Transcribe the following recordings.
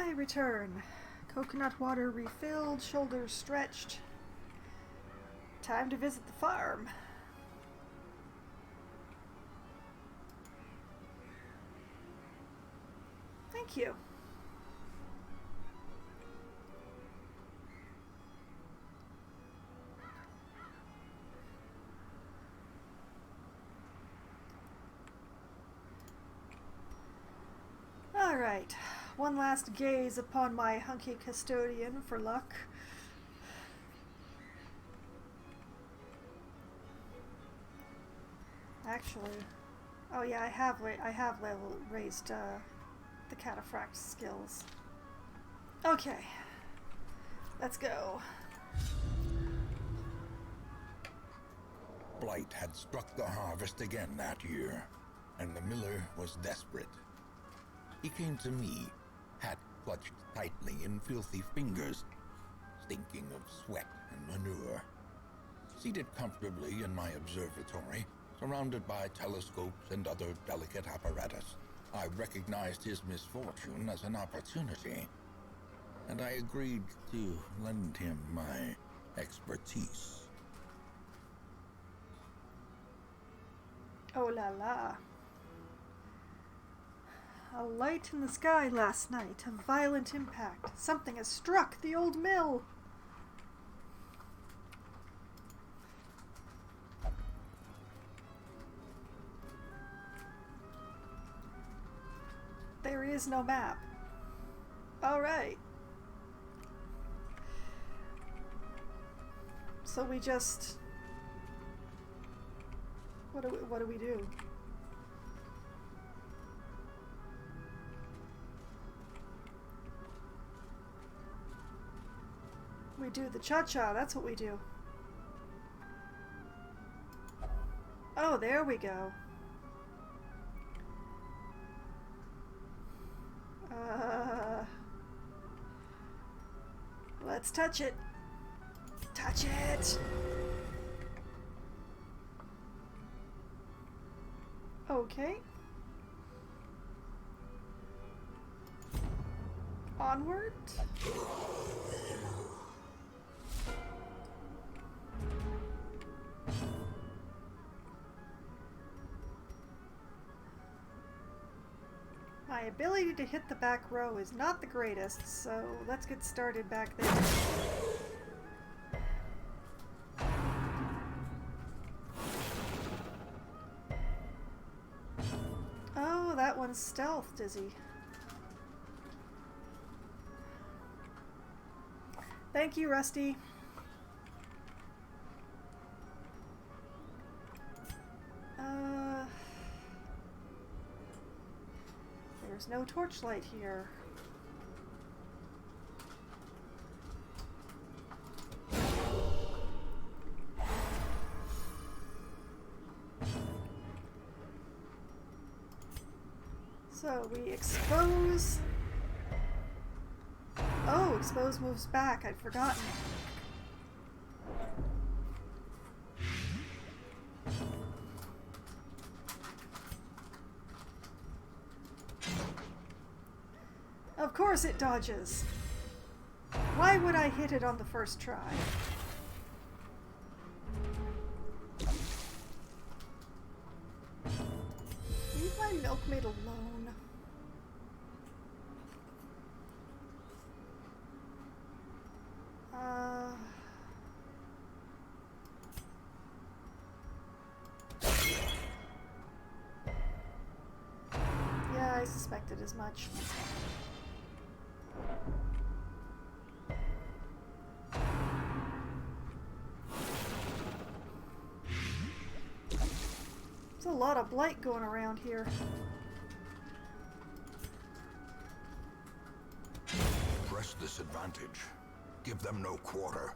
I return. Coconut water refilled, shoulders stretched. Time to visit the farm. Thank you. All right. One last gaze upon my hunky custodian for luck. Actually, oh yeah, I have raised the cataphract skills. Okay, let's go. Blight had struck the harvest again that year, and the miller was desperate. He came to me, hat clutched tightly in filthy fingers, stinking of sweat and manure. Seated comfortably in my observatory, surrounded by telescopes and other delicate apparatus, I recognized his misfortune as an opportunity, and I agreed to lend him my expertise. Oh la la. A light in the sky last night, a violent impact. Something has struck the old mill. There is no map. All right. So we just... What do we do? We do the cha-cha, that's what we do. Oh, there we go. Let's touch it. Touch it! Okay. Onward. My ability to hit the back row is not the greatest, so let's get started back there. Oh, that one's stealthed, is he? Thank you, Rusty. There's no torchlight here. So we expose. Oh, expose moves back. I'd forgotten. Of course it dodges. Why would I hit it on the first try? Leave my milkmaid alone. Yeah, I suspected as much. There's a lot of blight going around here. Press this advantage. Give them no quarter.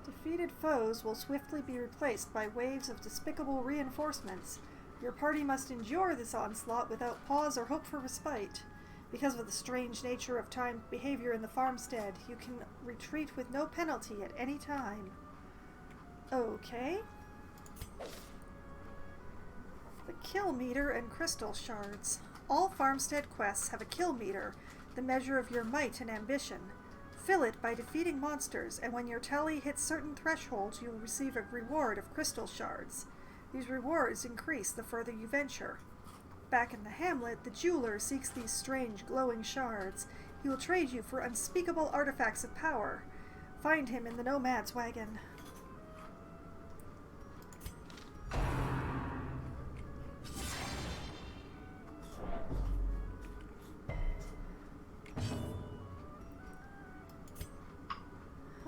Defeated foes will swiftly be replaced by waves of despicable reinforcements. Your party must endure this onslaught without pause or hope for respite. Because of the strange nature of timed behavior in the farmstead, you can retreat with no penalty at any time. Okay. The kill meter and crystal shards. All farmstead quests have a kill meter. the measure of your might and ambition. Fill it by defeating monsters, and when your tally hits certain thresholds, you will receive a reward of crystal shards. These rewards increase the further you venture. Back in the hamlet, the jeweler seeks these strange, glowing shards. He will trade you for unspeakable artifacts of power. Find him in the nomad's wagon.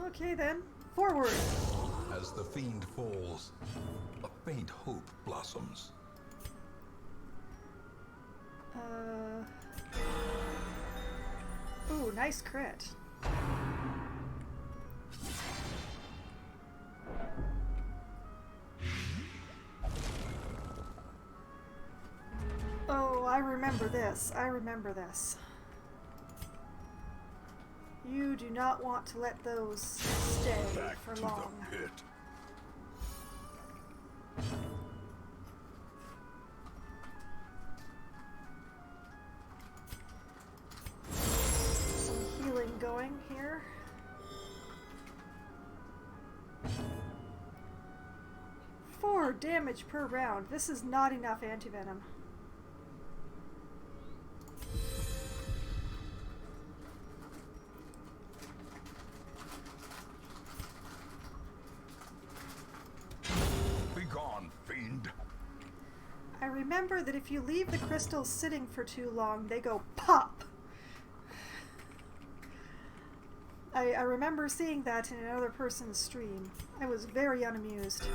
Okay then, forward! As the fiend falls, a faint hope blossoms. Ooh, nice crit. Oh, I remember this. I remember this. You do not want to let those stay Back for to long. the pit. Some healing going here. Four damage per round. This is not enough antivenom. I remember that if you leave the crystals sitting for too long, they go pop. I remember seeing that in another person's stream. I was very unamused.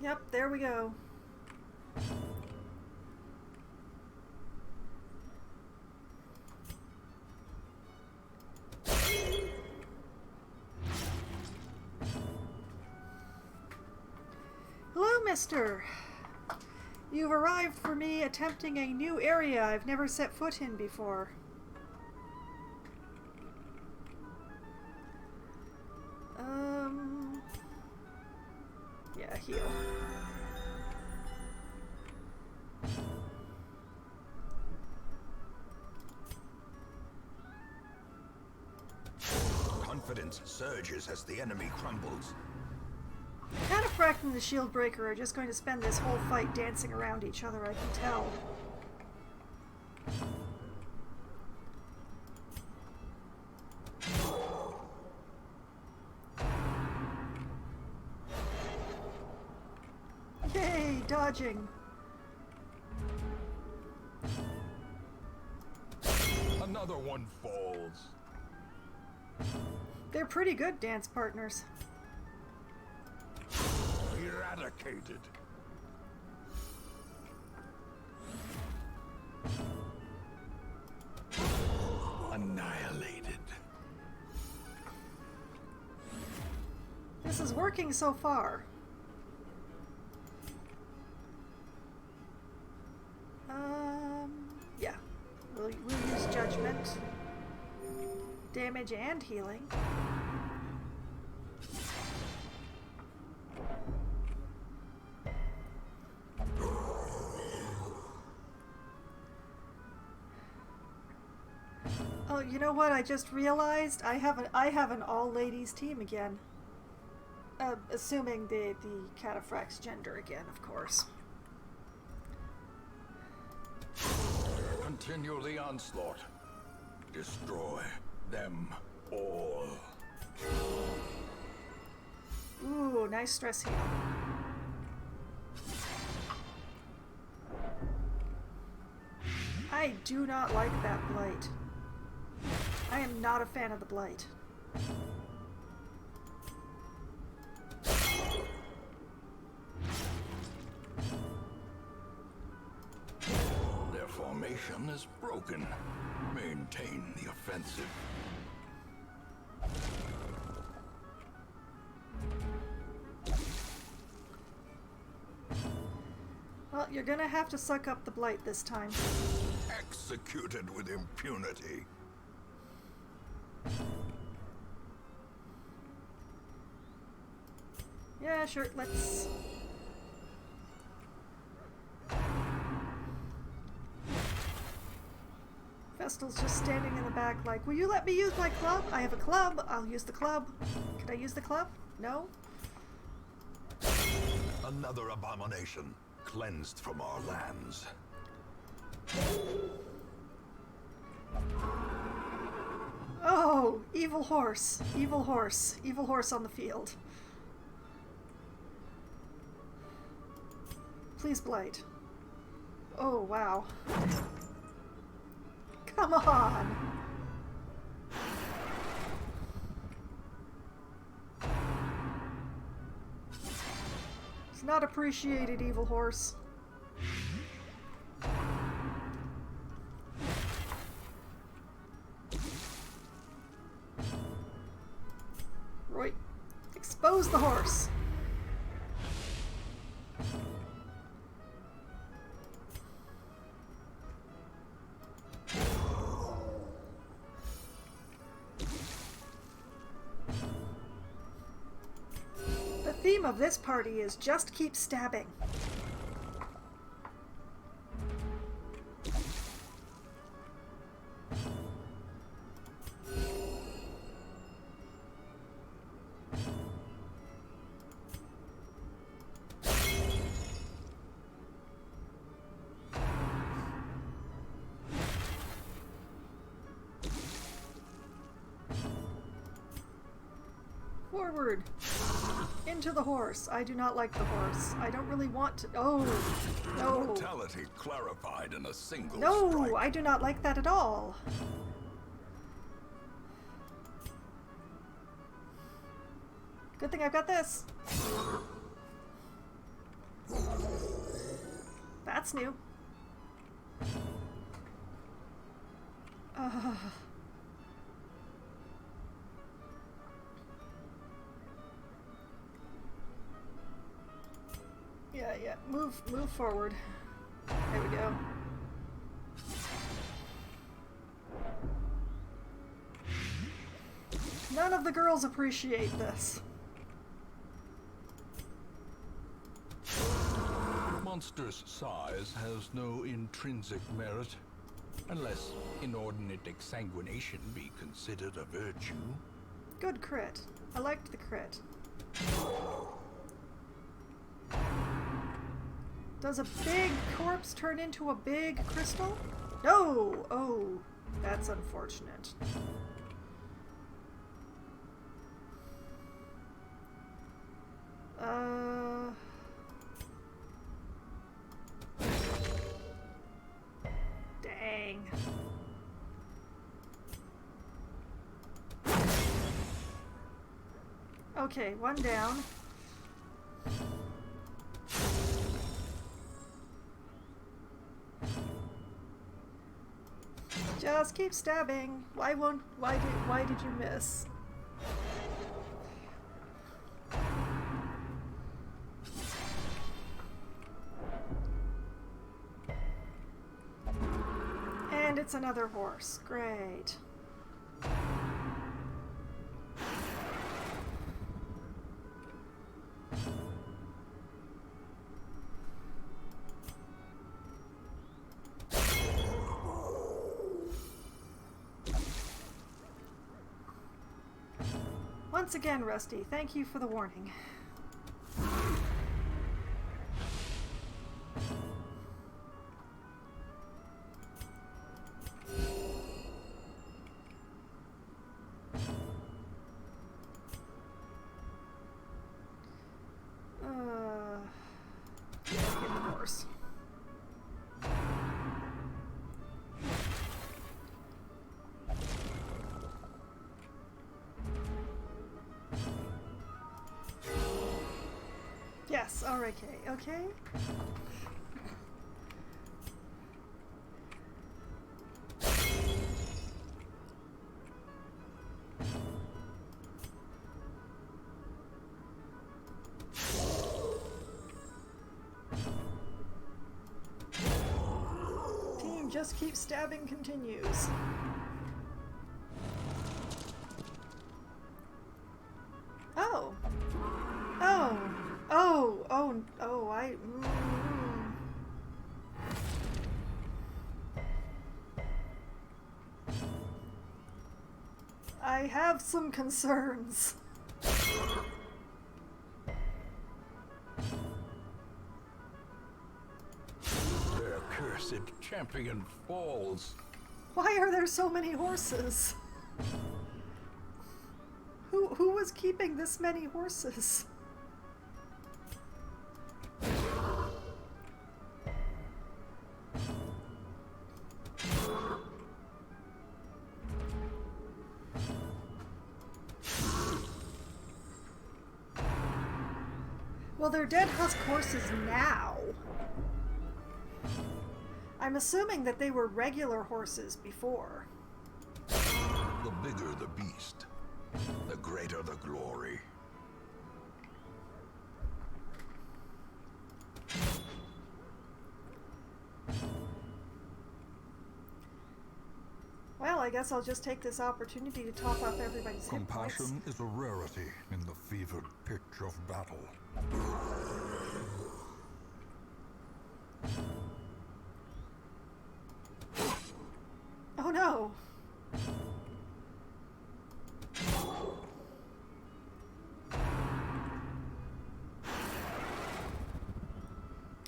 Yep, there we go. Hello, mister. You've arrived for me attempting a new area I've never set foot in before. Yeah, heal. Confidence surges as the enemy crumbles. Cataphract and the Shield Breaker are just going to spend this whole fight dancing around each other, I can tell. Yay, dodging! Another one falls. They're pretty good dance partners. Eradicated. Annihilated. This is working so far. Yeah. We'll use Judgment. Damage and healing. Oh, you know what? I just realized I have an all-ladies team again. Assuming the Cataphract's gender again, of course. Continue the onslaught. Destroy them all. Ooh, nice stress heal. I do not like that blight. I am not a fan of the blight. Their formation is broken. Maintain the offensive. Well, you're gonna have to suck up the blight this time. executed with impunity. Yeah, sure, let's... Vestal's just standing in the back like, will you let me use my club? I have a club. I'll use the club. Can I use the club? No? Another abomination, cleansed from our lands. Oh, evil horse. Evil horse. Evil horse on the field. Please blight. Oh, wow. Come on! It's not appreciated, evil horse. Roy, expose the horse. The theme of this party is just keep stabbing. Forward! Into the horse. I do not like the horse. I don't really want to... Oh! No! Mortality clarified in a single No! strike. I do not like that at all. Good thing I've got this. That's new. Yeah. Move forward. There we go. None of the girls appreciate this. Monster's size has no intrinsic merit, unless inordinate exsanguination be considered a virtue. Good crit. I liked the crit. Does a big corpse turn into a big crystal? No! Oh, that's unfortunate. Dang. Okay, one down. Just keep stabbing. Why did you miss? And it's another horse. Great. Once again, Rusty, thank you for the warning. Get the horse. Yes, alright, okay. Team just keep stabbing continues. Oh. Oh. Oh. Oh. Oh, I have some concerns. Their cursed champion falls. Why are there so many horses? Who was keeping this many horses? Well, they're dead husk horses now. I'm assuming that they were regular horses before. The bigger the beast, the greater the glory. Well, I guess I'll just take this opportunity to top up everybody's hit points. Compassion is a rarity in the fevered pitch of battle. Oh no!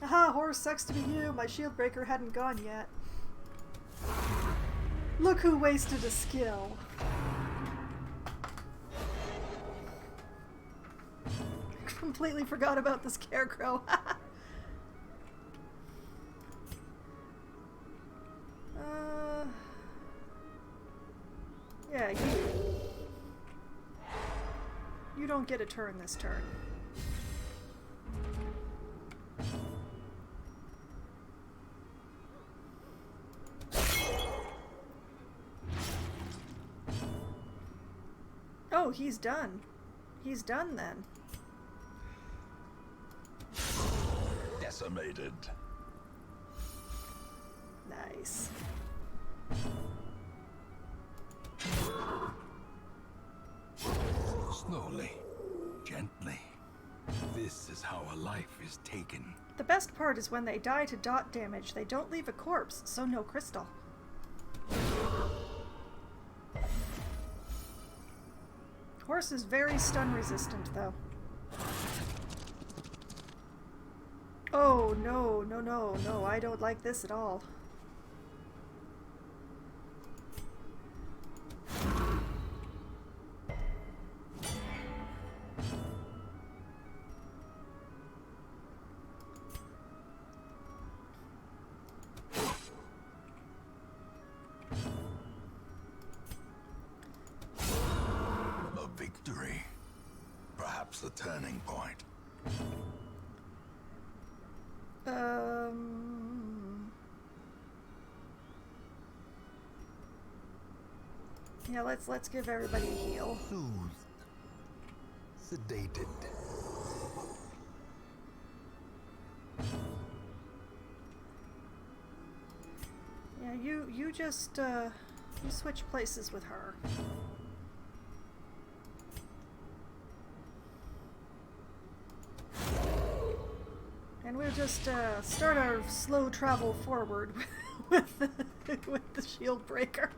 Aha, horse, sucks to be you. My shield breaker hadn't gone yet. Look who wasted a skill. Completely forgot about the scarecrow. Yeah, you don't get a turn this turn. Oh, he's done. He's done then. Decimated. Nice. Slowly, gently. This is how a life is taken. The best part is when they die to dot damage, they don't leave a corpse, so no crystal. Horse is very stun resistant, though. Oh, no, no, no, no, I don't like this at all. Victory. Perhaps the turning point. Yeah, let's give everybody a heal. Soothed. Sedated. Yeah, you just you switch places with her. And we'll just start our slow travel forward with the shield breaker.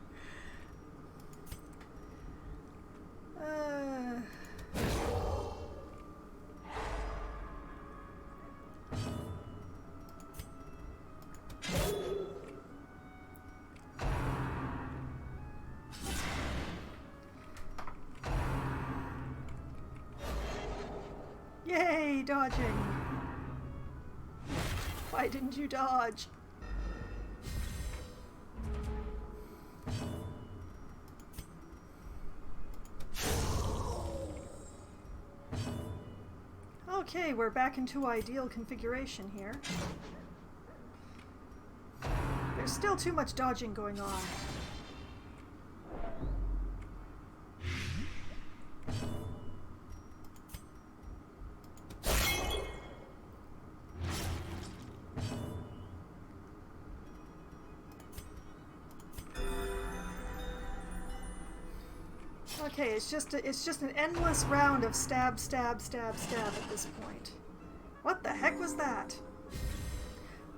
Yay, dodging! Why didn't you dodge? Okay, we're back into ideal configuration here. There's still too much dodging going on. Okay, it's just an endless round of stab, stab, stab, stab at this point. What the heck was that?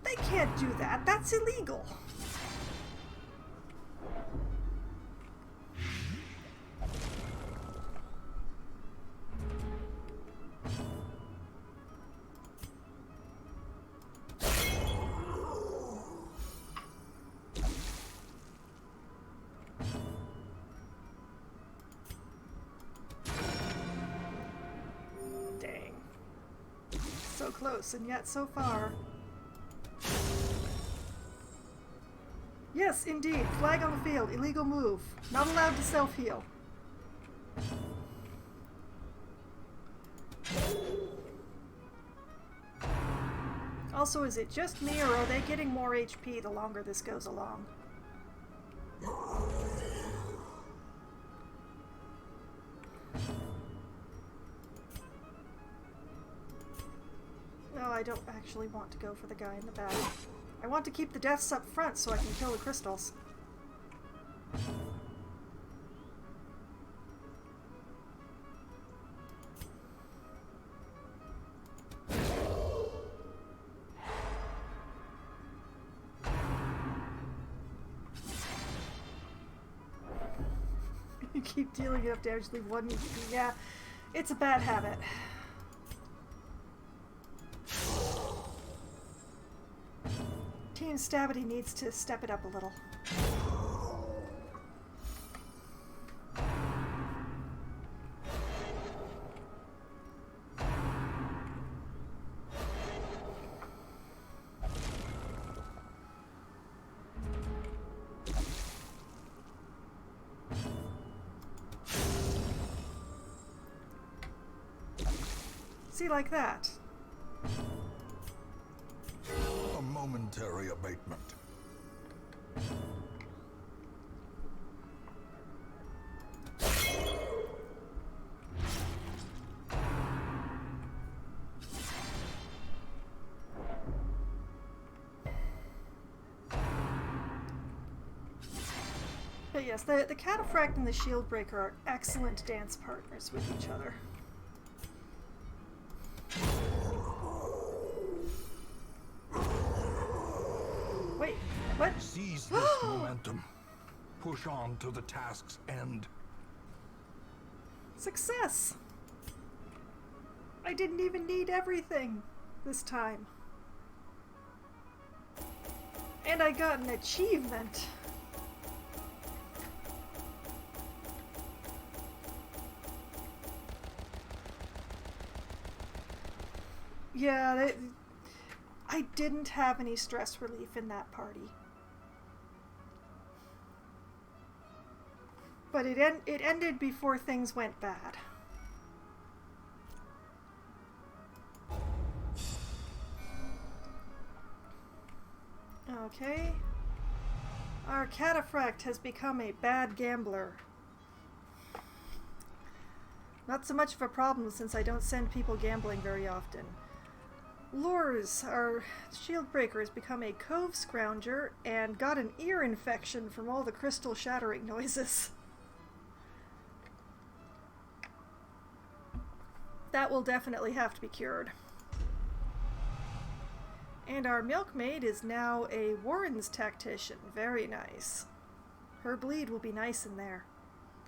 They can't do that. That's illegal. Dang. So close and yet so far. Yes, indeed. Flag on the field. Illegal move. Not allowed to self-heal. Also, is it just me, or are they getting more HP the longer this goes along? No, I don't actually want to go for the guy in the back. I want to keep the deaths up front so I can kill the crystals. You keep dealing enough damage to leave one HP. Yeah, it's a bad habit. Team Stabity needs to step it up a little. See, like that. A momentary abatement. But yes, the Cataphract and the Shieldbreaker are excellent dance partners with each other. Wait, what? Seize this momentum. Push on to the task's end. Success! I didn't even need everything this time. And I got an achievement. Yeah, I didn't have any stress relief in that party. But it ended before things went bad. Okay. Our Cataphract has become a bad gambler. Not so much of a problem since I don't send people gambling very often. Lures, our Shieldbreaker has become a cove scrounger and got an ear infection from all the crystal shattering noises. That will definitely have to be cured. And our Milkmaid is now a Warren's Tactician. Very nice. Her bleed will be nice in there.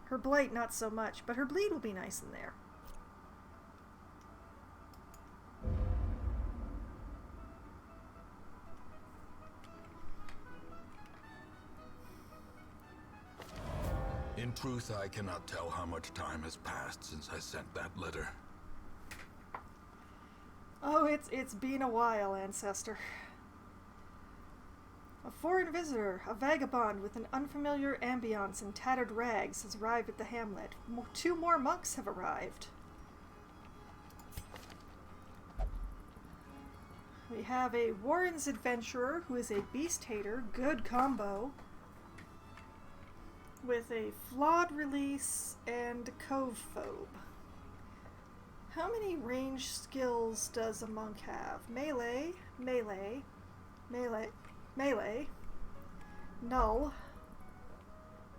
Her blight not so much, but her bleed will be nice in there. In truth, I cannot tell how much time has passed since I sent that letter. Oh, it's been a while, Ancestor. A foreign visitor, a vagabond with an unfamiliar ambiance and tattered rags, has arrived at the hamlet. Two more monks have arrived. We have a Warren's Adventurer, who is a beast hater, good combo, with a flawed release and cove phobe. How many range skills does a monk have? Melee, melee, melee, melee, null,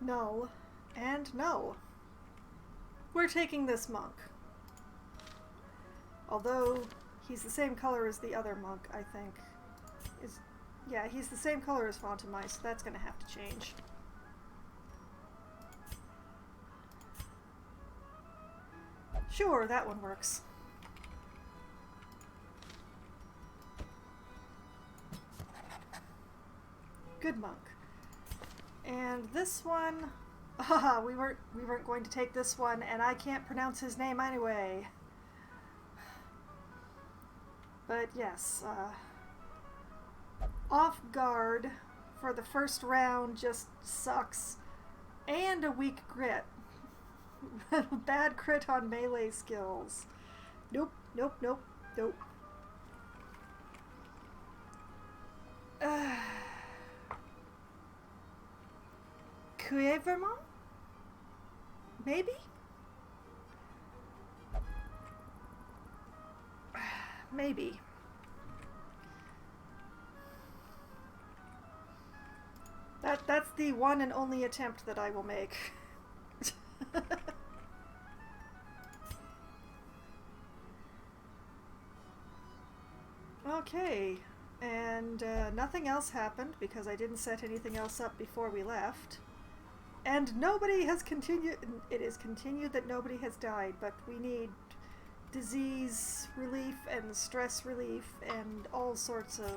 null, and null. We're taking this monk. Although he's the same color as the other monk, I think. Yeah, he's the same color as Fontamai, so that's going to have to change. Sure, that one works. Good monk. And this one, we weren't going to take this one, and I can't pronounce his name anyway. But yes, off guard for the first round just sucks, and a weak crit. Bad crit on melee skills. Nope, nope, nope, nope. Cuevermont? Maybe? Maybe. That's the one and only attempt that I will make. Okay, and nothing else happened because I didn't set anything else up before we left. And nobody has continued, it is continued that nobody has died, but we need disease relief and stress relief and all sorts of...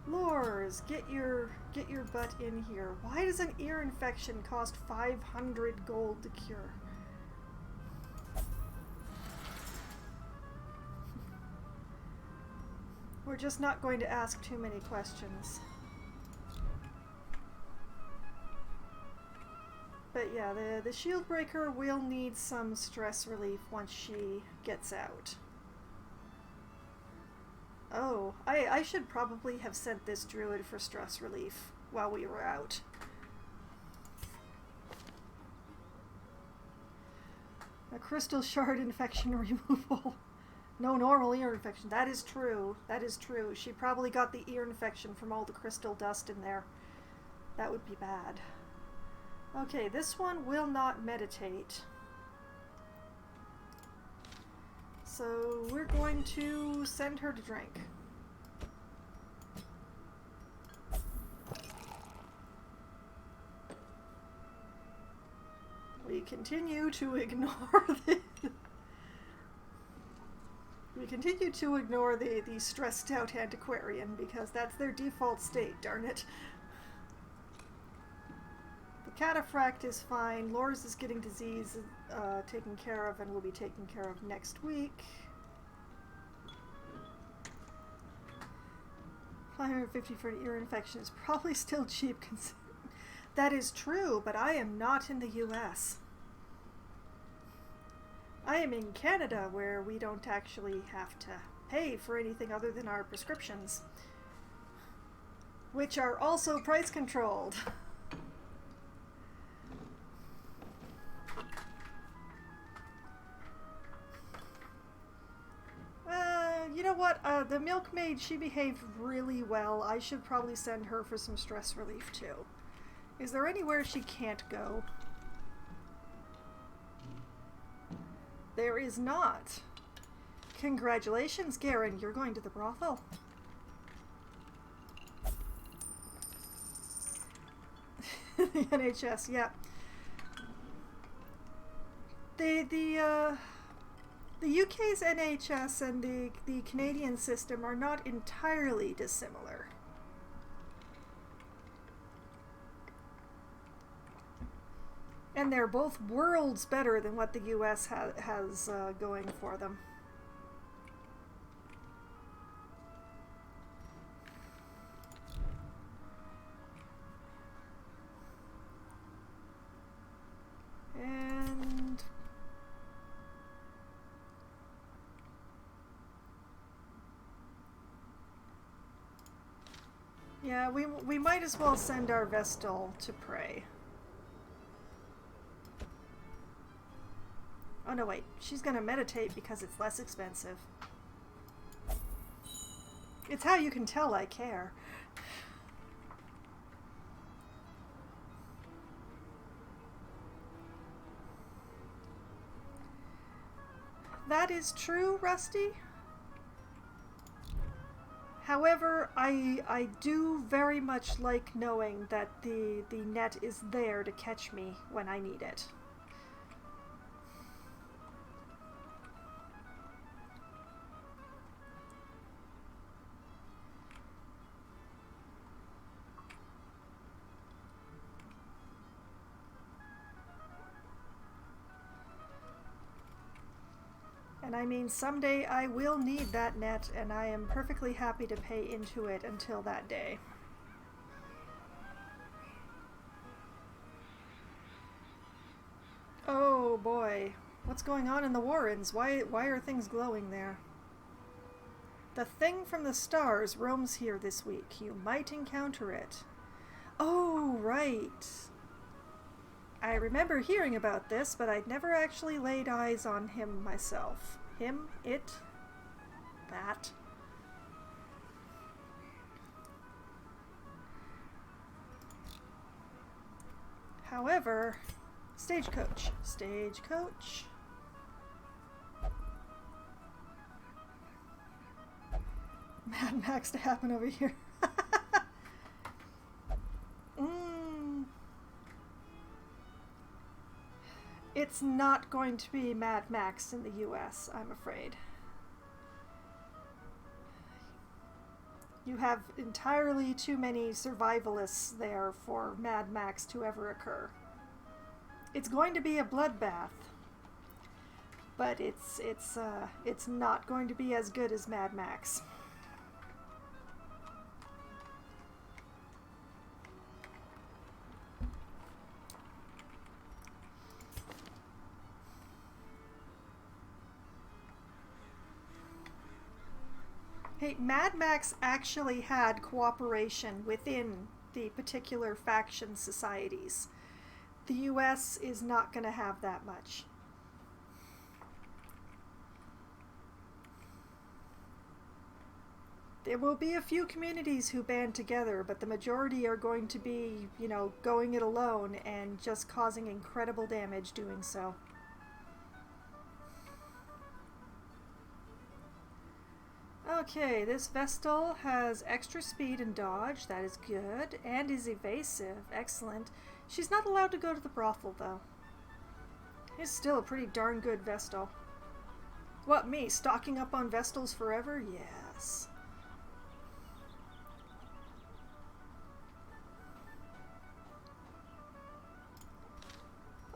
Lors, get your butt in here. Why does an ear infection cost 500 gold to cure? We're just not going to ask too many questions. But yeah, the shield breaker will need some stress relief once she gets out. Oh, I should probably have sent this druid for stress relief while we were out. A crystal shard infection removal. No normal ear infection. That is true. That is true. She probably got the ear infection from all the crystal dust in there. That would be bad. Okay, this one will not meditate. So we're going to send her to drink. We continue to ignore the... We continue to ignore the stressed out antiquarian because that's their default state, darn it. The cataphract is fine. Lors is getting disease taken care of and will be taken care of next week. 550 for an ear infection is probably still cheap. That is true, but I am not in the US. I am in Canada, where we don't actually have to pay for anything other than our prescriptions, which are also price controlled. You know what? The milkmaid, she behaved really well. I should probably send her for some stress relief, too. Is there anywhere she can't go? There is not. Congratulations, Garen. You're going to the brothel. The NHS, yeah. The UK's NHS and the Canadian system are not entirely dissimilar. And they're both worlds better than what the US has going for them. And yeah, we might as well send our Vestal to pray. Oh no, wait. She's gonna meditate because it's less expensive. It's how you can tell I care. that is true, Rusty. However, I do very much like knowing that the net is there to catch me when I need it. And I mean, someday I will need that net, and I am perfectly happy to pay into it until that day. Oh boy, what's going on in the Warrens? Why are things glowing there? The thing from the stars roams here this week. You might encounter it. Oh, right. I remember hearing about this, but I'd never actually laid eyes on him myself. Him? It? That? However, stagecoach. Stagecoach. Mad Max to happen over here. It's not going to be Mad Max in the US, I'm afraid. You have entirely too many survivalists there for Mad Max to ever occur. It's going to be a bloodbath, but it's not going to be as good as Mad Max. Hey, Mad Max actually had cooperation within the particular faction societies. The US is not going to have that much. There will be a few communities who band together, but the majority are going to be, you know, going it alone and just causing incredible damage doing so. Okay, this Vestal has extra speed and dodge, that is good, and is evasive, excellent. She's not allowed to go to the brothel, though. It's still a pretty darn good Vestal. What, me, stocking up on Vestals forever? Yes.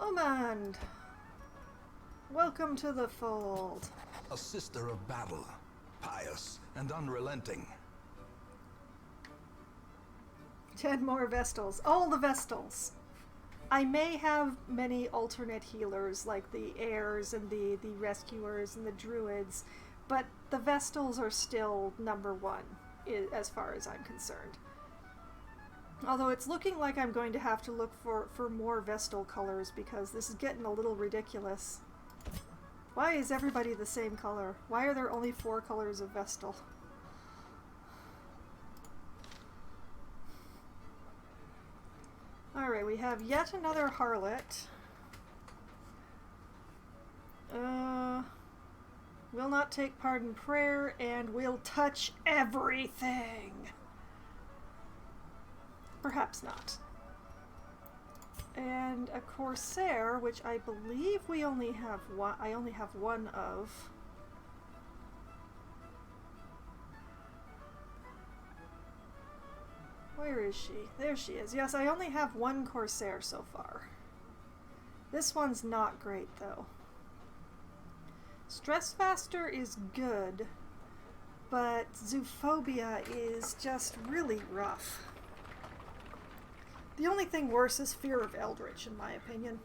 Omand! Welcome to the fold. A sister of battle. Pious and unrelenting. 10 more Vestals. All the Vestals. I may have many alternate healers, like the heirs and the rescuers and the druids, but the Vestals are still number one, as far as I'm concerned. Although it's looking like I'm going to have to look for more Vestal colors, because this is getting a little ridiculous. Why is everybody the same color? Why are there only 4 colors of Vestal? Alright, we have yet another harlot. Will not take part in prayer and will touch everything. Perhaps not. And a Corsair, which I believe we only have one. I only have one of. Where is she? There she is. Yes, I only have one Corsair so far. This one's not great, though. Stressfaster is good, but Zoophobia is just really rough. The only thing worse is Fear of Eldritch, in my opinion.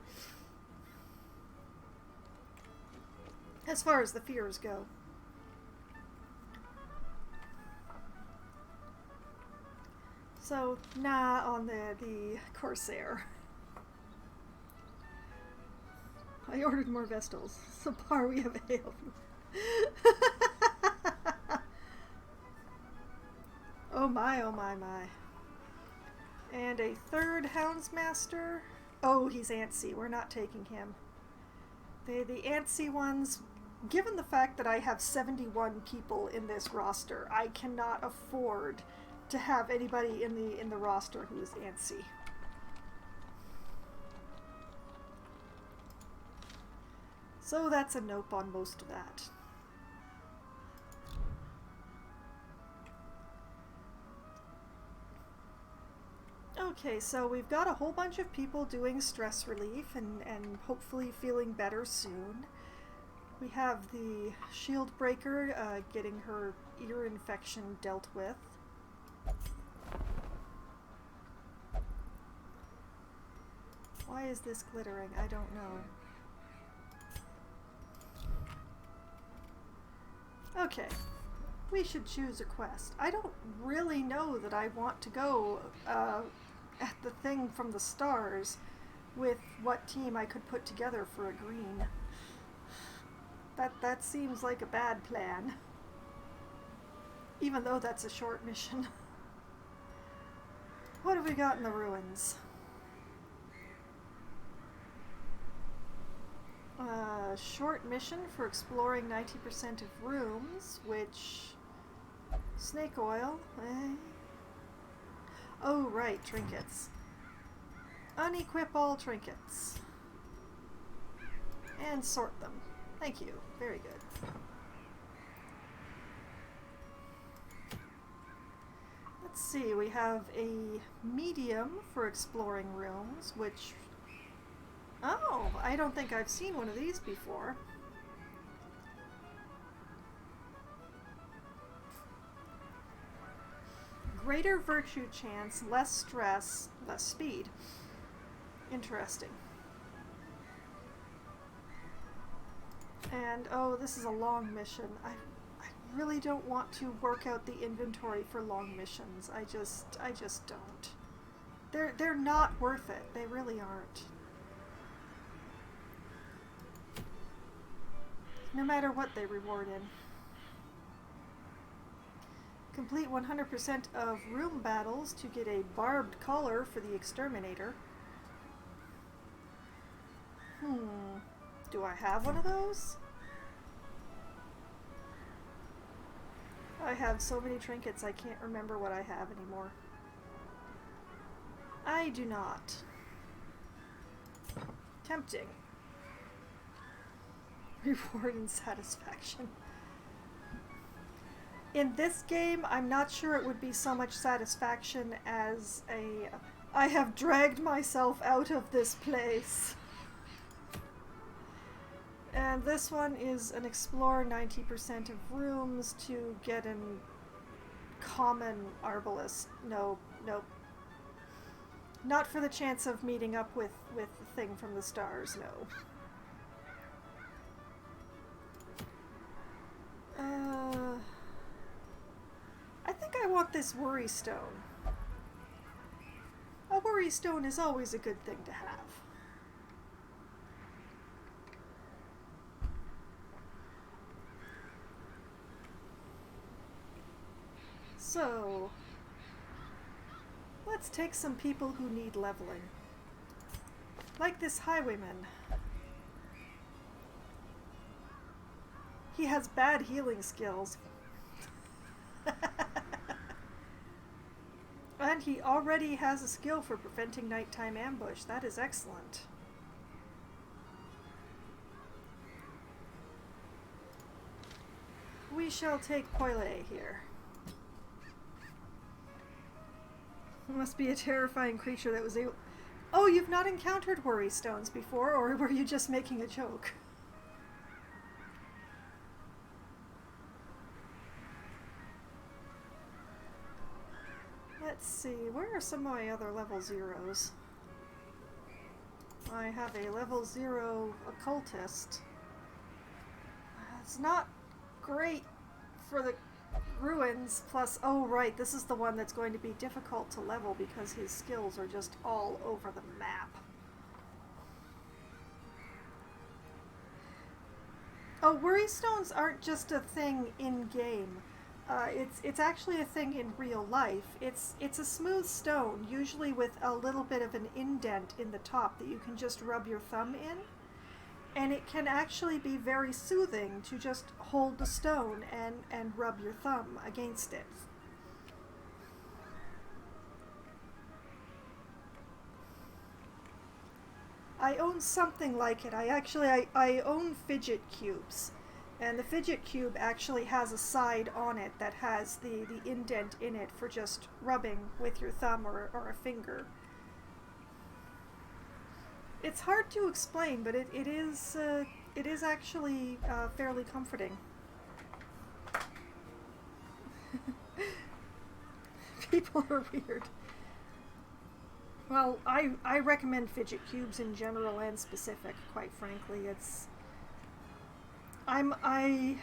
As far as the fears go. So, nah on the Corsair. I ordered more Vestals. So far we have hailed. Oh my, oh my, my. And a third Houndsmaster. Oh, he's antsy. We're not taking him. The antsy ones given the fact that I have 71 people in this roster, I cannot afford to have anybody in the roster who is antsy. So that's a nope on most of that. Okay, so we've got a whole bunch of people doing stress relief and hopefully feeling better soon. We have the shield breaker getting her ear infection dealt with. Why is this glittering? I don't know. Okay, we should choose a quest. I don't really know that I want to go at the thing from the stars with what team I could put together for a green. That seems like a bad plan. Even though that's a short mission. What have we got in the ruins? Short mission for exploring 90% of rooms, which... Snake oil, eh? Oh, right, trinkets. Unequip all trinkets. And sort them. Thank you. Very good. Let's see, we have a medium for exploring rooms, which... Oh, I don't think I've seen one of these before. Greater virtue chance, less stress, less speed. Interesting. And, oh, this is a long mission. I really don't want to work out the inventory for long missions. I just don't. They're not worth it. They really aren't. No matter what they reward in. Complete 100% of room battles to get a barbed collar for the exterminator. Do I have one of those? I have so many trinkets I can't remember what I have anymore. I do not. Tempting. Reward and satisfaction. In this game, I'm not sure it would be so much satisfaction as I have dragged myself out of this place. And this one is an explore 90% of rooms to get an common arbalist. No, nope. Not for the chance of meeting up with the thing from the stars, no. I think I want this worry stone. A worry stone is always a good thing to have. So, let's take some people who need leveling. Like this highwayman. He has bad healing skills. And he already has a skill for preventing nighttime ambush. That is excellent. We shall take Poile here. It must be a terrifying creature that was able... Oh, you've not encountered worry stones before, or were you just making a joke? Let's see, where are some of my other level zeros? I have a level 0 occultist. It's not great for the ruins, plus, oh right, this is the one that's going to be difficult to level because his skills are just all over the map. Oh, worry stones aren't just a thing in-game. It's actually a thing in real life. It's a smooth stone, usually with a little bit of an indent in the top that you can just rub your thumb in. And it can actually be very soothing to just hold the stone and rub your thumb against it. I own something like it. I own fidget cubes. And the fidget cube actually has a side on it that has the indent in it for just rubbing with your thumb or a finger. It's hard to explain, but it is actually fairly comforting. People are weird. Well, I recommend fidget cubes in general and specific, quite frankly. I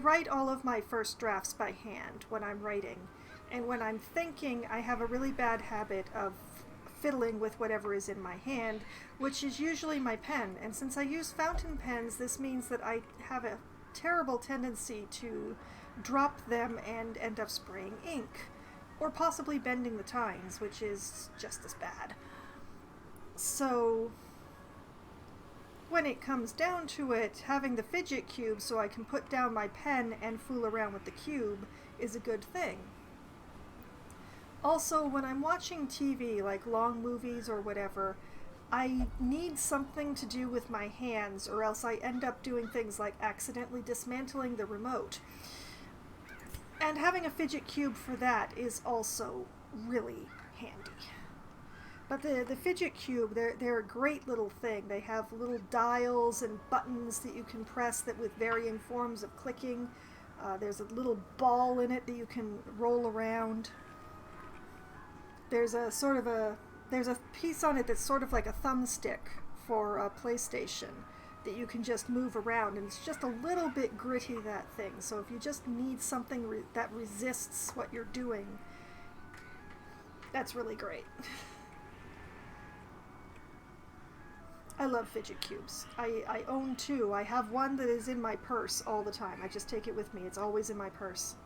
write all of my first drafts by hand when I'm writing, and when I'm thinking, I have a really bad habit of fiddling with whatever is in my hand, which is usually my pen. And since I use fountain pens, this means that I have a terrible tendency to drop them and end up spraying ink, or possibly bending the tines, which is just as bad. So when it comes down to it, having the fidget cube so I can put down my pen and fool around with the cube is a good thing. Also, when I'm watching TV, like long movies or whatever, I need something to do with my hands, or else I end up doing things like accidentally dismantling the remote. And having a fidget cube for that is also really handy. But the fidget cube, they're a great little thing. They have little dials and buttons that you can press that with varying forms of clicking. There's a little ball in it that you can roll around. There's a piece on it that's sort of like a thumbstick for a PlayStation that you can just move around, and it's just a little bit gritty, that thing. So if you just need something that resists what you're doing, that's really great. I love fidget cubes. I own two. I have one that is in my purse all the time. I just take it with me. It's always in my purse.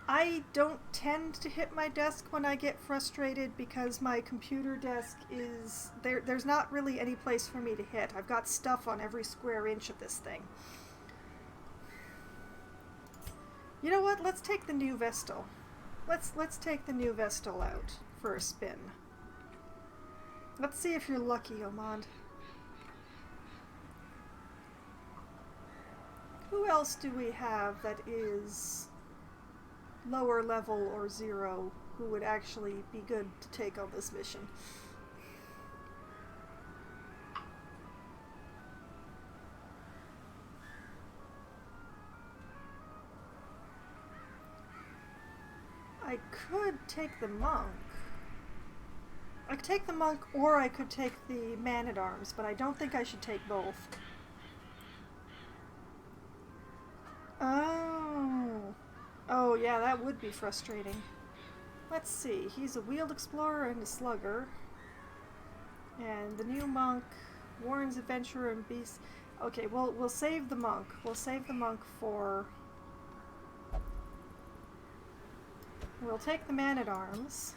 I don't tend to hit my desk when I get frustrated because my computer desk is... There's not really any place for me to hit. I've got stuff on every square inch of this thing. You know what? Let's take the new Vestal. Let's take the new Vestal out for a spin. Let's see if you're lucky, Omand. Who else do we have that is lower level or zero who would actually be good to take on this mission? I could take the monk. I could take the monk, or I could take the man-at-arms, but I don't think I should take both. Oh yeah, that would be frustrating. Let's see, he's a wheeled explorer and a slugger. And the new monk, Warren's adventurer and beast. Okay, well, we'll save the monk. We'll save the monk for... We'll take the man-at-arms.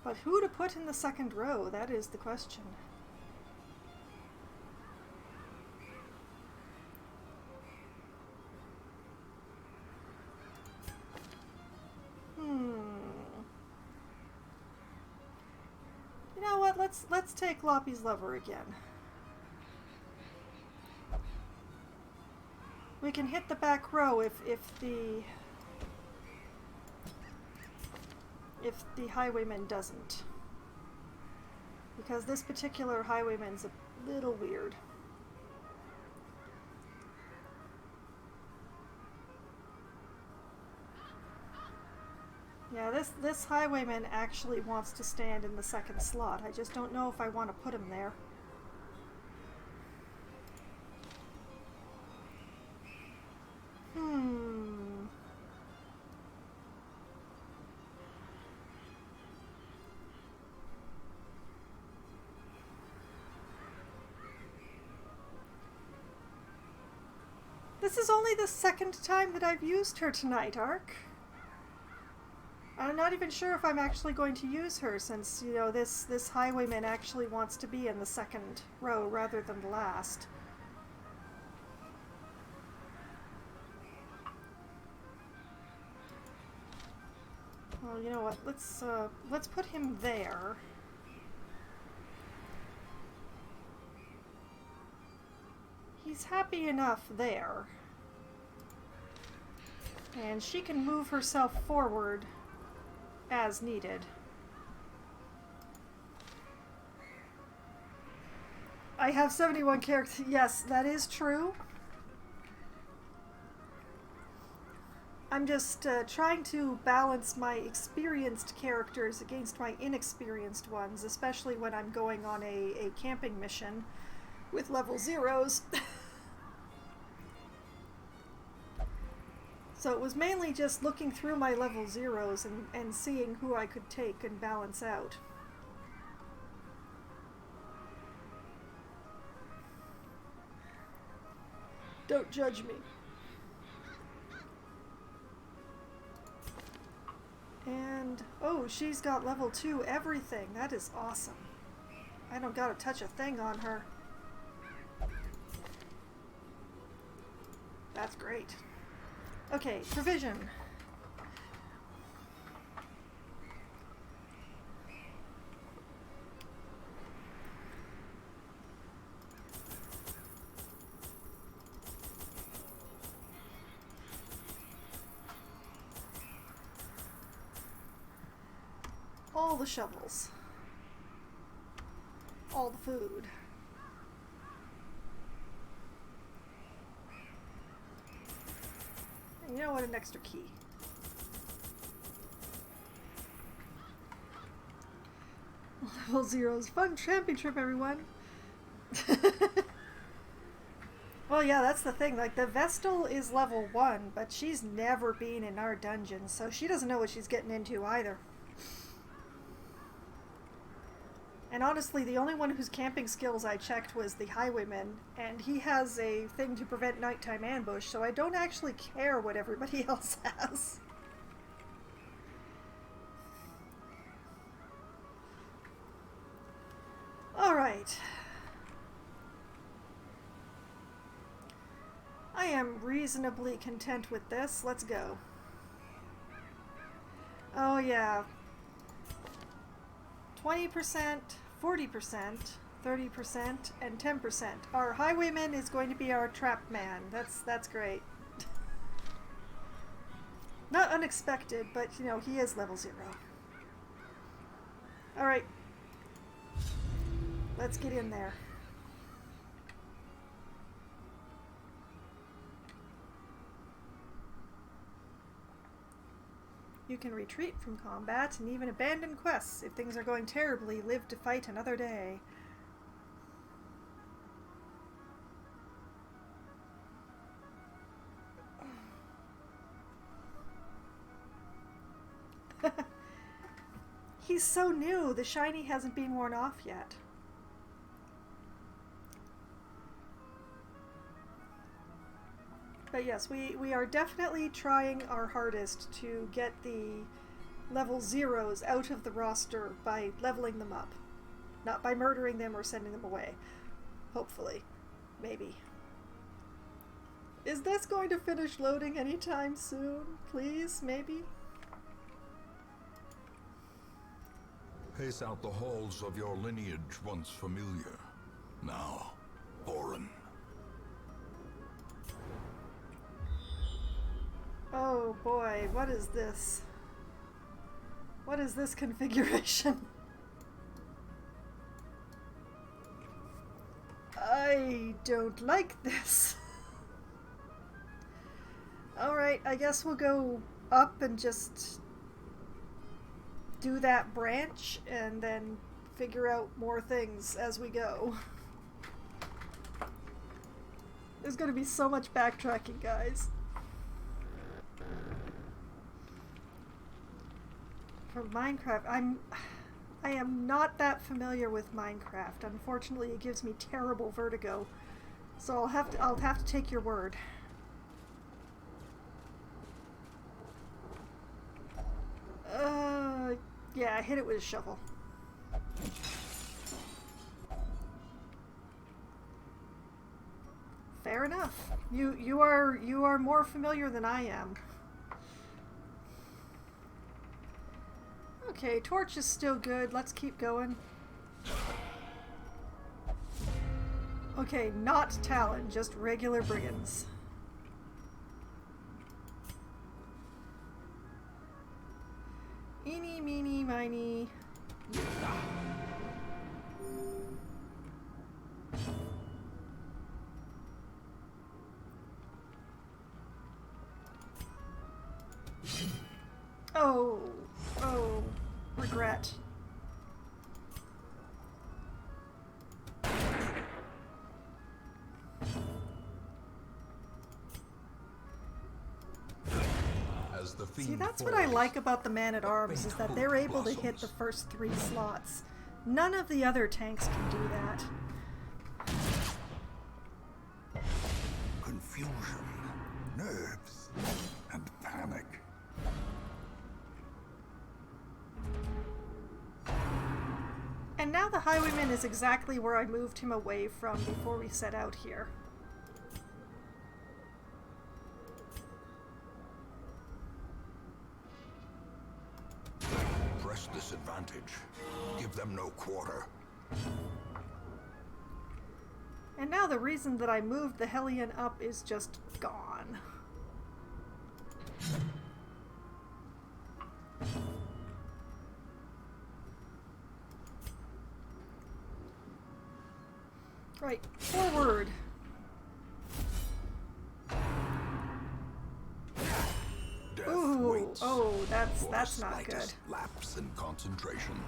But who to put in the second row? That is the question. You know what? Let's take Loppy's lover again. We can hit the back row if the highwayman doesn't. Because this particular highwayman's a little weird. Yeah, this highwayman actually wants to stand in the second slot. I just don't know if I want to put him there. This is only the second time that I've used her tonight, Ark. I'm not even sure if I'm actually going to use her since, you know, this highwayman actually wants to be in the second row rather than the last. Well, you know what? Let's put him there. He's happy enough there. And she can move herself forward as needed. I have 71 characters. Yes, that is true. I'm just trying to balance my experienced characters against my inexperienced ones, especially when I'm going on a camping mission with level 0s. So it was mainly just looking through my level 0s and seeing who I could take and balance out. Don't judge me. And, oh, she's got level 2 everything. That is awesome. I don't gotta touch a thing on her. That's great. Okay, provision. All the shovels. All the food. And you know what? An extra key. Level 0's fun tramping trip, everyone. Well, yeah, that's the thing. Like, the Vestal is level 1, but she's never been in our dungeon, so she doesn't know what she's getting into either. And honestly, the only one whose camping skills I checked was the highwayman, and he has a thing to prevent nighttime ambush, so I don't actually care what everybody else has. Alright. I am reasonably content with this. Let's go. Oh yeah. 20%, 40%, 30%, and 10%. Our highwayman is going to be our trap man. That's great. Not unexpected, but you know, he is level 0. Alright. Let's get in there. You can retreat from combat and even abandon quests. If things are going terribly, live to fight another day. He's so new, the shiny hasn't been worn off yet. But yes, we are definitely trying our hardest to get the level 0s out of the roster by leveling them up. Not by murdering them or sending them away. Hopefully. Maybe. Is this going to finish loading anytime soon? Please? Maybe? Pace out the halls of your lineage once familiar, now foreign. Oh boy, what is this? What is this configuration? I don't like this. Alright, I guess we'll go up and just do that branch and then figure out more things as we go. There's gonna be so much backtracking, guys. For Minecraft, I am not that familiar with Minecraft. Unfortunately, it gives me terrible vertigo. So I'll have to take your word. Yeah, I hit it with a shovel. Fair enough. You are more familiar than I am. Okay, torch is still good. Let's keep going. Okay, not Talon, just regular brigands. Eeny, meeny, miny. Oh, regret. As the See, fiend that's what I falls, like about the Man-at-Arms, is that they're able to hit the first 3 slots. None of the other tanks can do that. Confusion, nerves, and panic. And now the Highwayman is exactly where I moved him away from before we set out here. Press this advantage. Give them no quarter. And now the reason that I moved the Hellion up is just gone. Right, forward. Death Ooh, waits oh, that's for the not good. slightest lapse in concentration.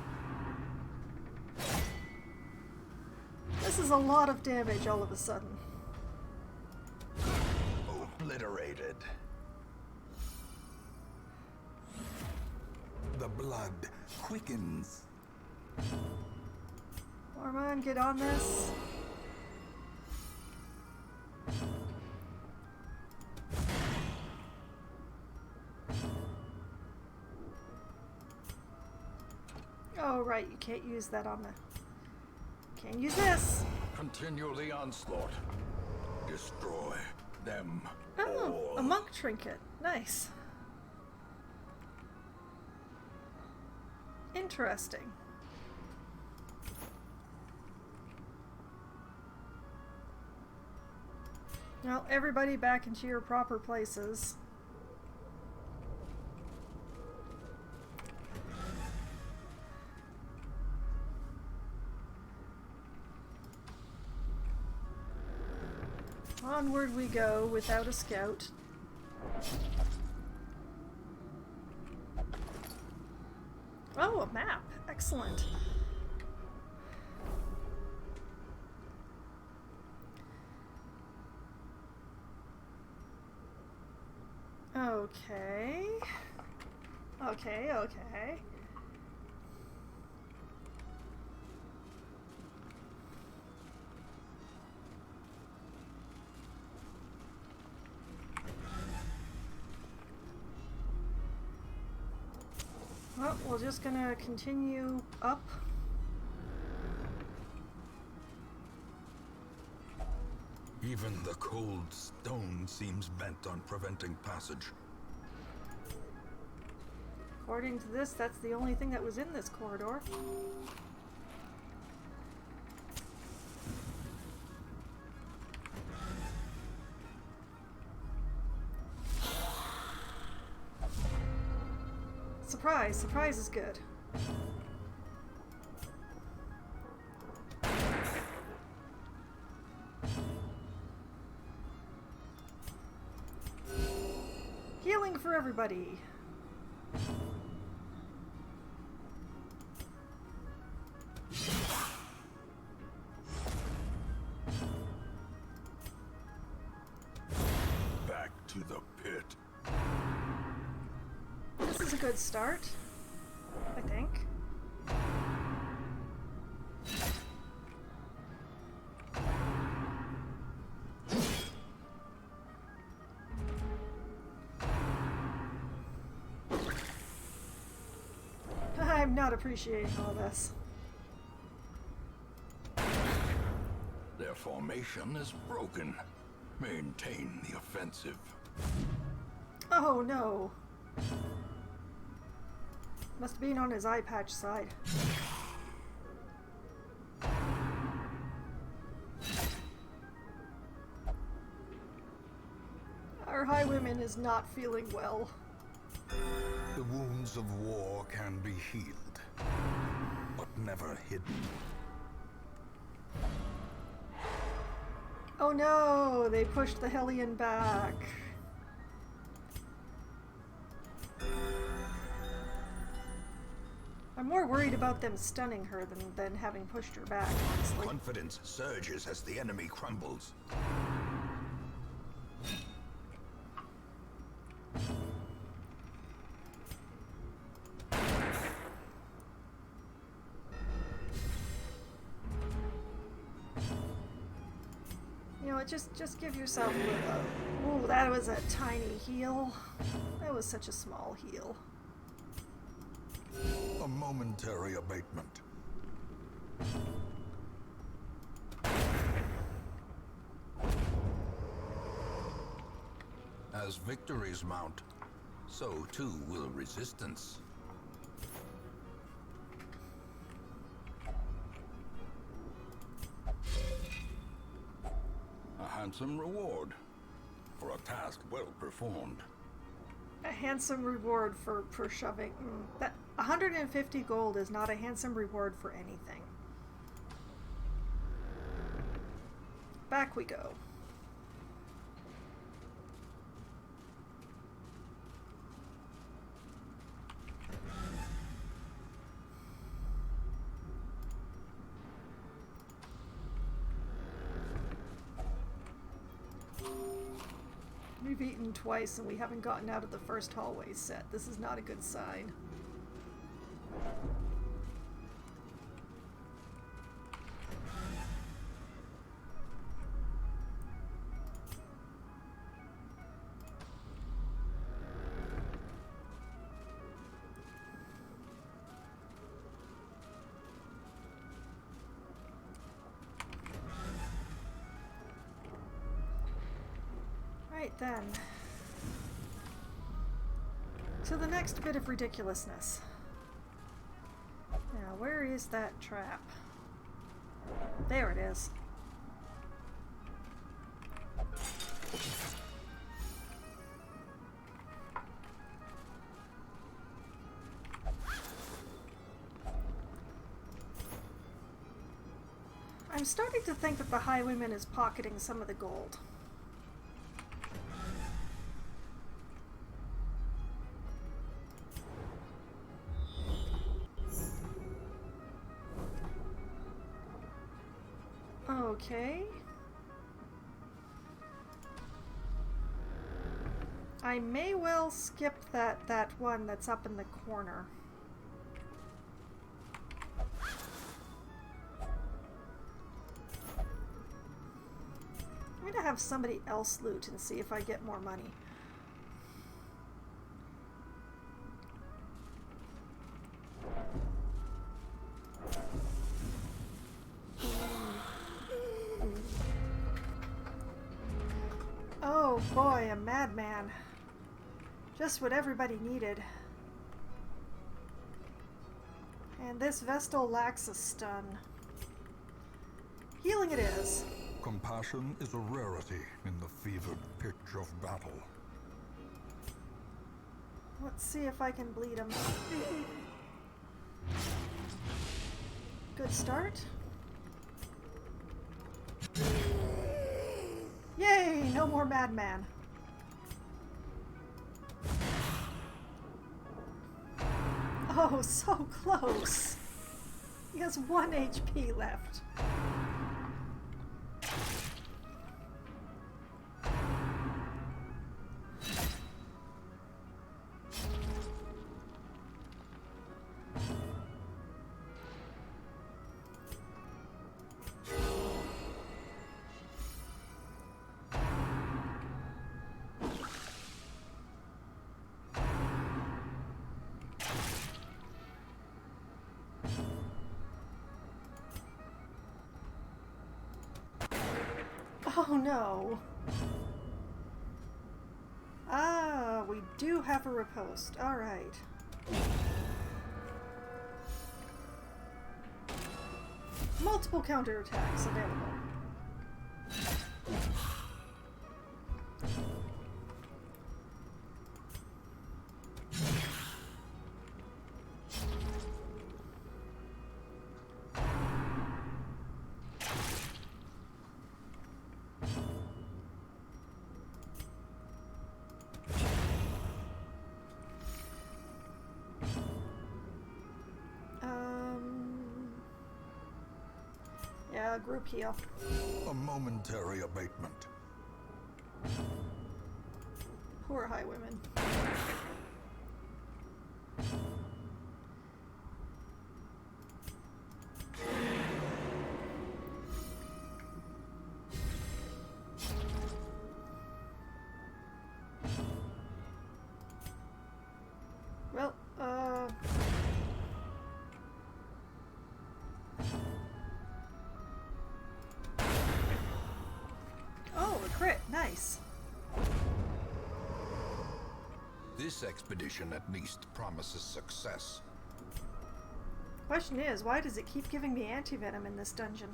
This is a lot of damage all of a sudden. Obliterated. The blood quickens. Ormond, get on this. Oh, right, you can't use that on the... Can't use this! Continue the onslaught. Destroy them Oh, all. a monk trinket. Nice. Interesting. Well, everybody back into your proper places. Onward we go without a scout. Oh, a map. Excellent. Okay. Okay. Well, we're just gonna continue up. Even the cold stone seems bent on preventing passage. According to this, that's the only thing that was in this corridor. Surprise! Surprise is good. Healing for everybody. Back to the pit. This is a good start, I think. not appreciating all this. Their formation is broken. Maintain the offensive. Oh no. Must have been on his eye patch side. Our highwayman is not feeling well. The wounds of war can be healed, but never hidden. Oh no, they pushed the Hellion back. I'm more worried about them stunning her than having pushed her back, honestly. Confidence surges as the enemy crumbles. You know what, just give yourself a little... Ooh, that was a tiny heal. That was such a small heal. A momentary abatement. As victories mount, so too will resistance. A handsome reward for a task well performed. A handsome reward for shoving... that 150 gold is not a handsome reward for anything. Back we go. We've eaten twice and we haven't gotten out of the first hallway set. This is not a good sign. Right then. To the next bit of ridiculousness. Now, where is that trap? There it is. I'm starting to think that the highwayman is pocketing some of the gold. Okay. I may well skip that one that's up in the corner. I'm gonna have somebody else loot and see if I get more money. Oh boy, a madman. Just what everybody needed. And this Vestal lacks a stun. Healing it is. Compassion is a rarity in the fevered pitch of battle. Let's see if I can bleed him. Good start. Yay! No more madman. Oh, so close. He has 1 HP left. Oh no. Ah, we do have a riposte. Alright. Multiple counterattacks available. Yeah, group heal. A momentary abatement. Poor highwaymen. Well, oh, a crit. Nice. This expedition at least promises success. Question is, why does it keep giving me anti-venom in this dungeon?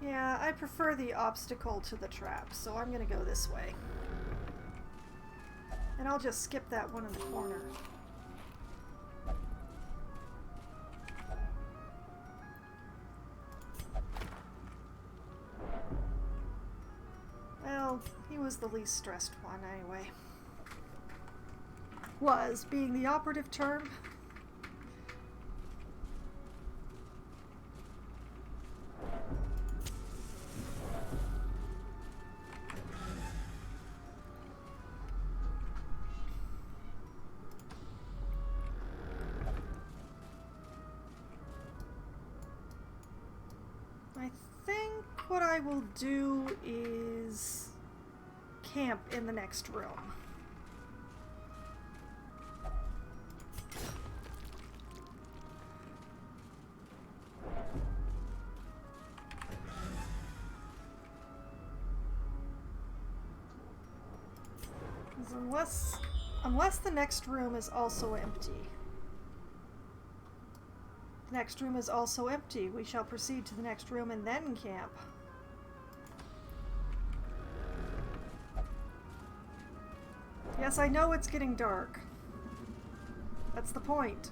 Yeah, I prefer the obstacle to the trap, so I'm gonna go this way. And I'll just skip that one in the corner. Well, he was the least stressed one anyway. Was being the operative term. I think what I will do is camp in the next room. Unless the next room is also empty. The next room is also empty. We shall proceed to the next room and then camp. Yes, I know it's getting dark. That's the point.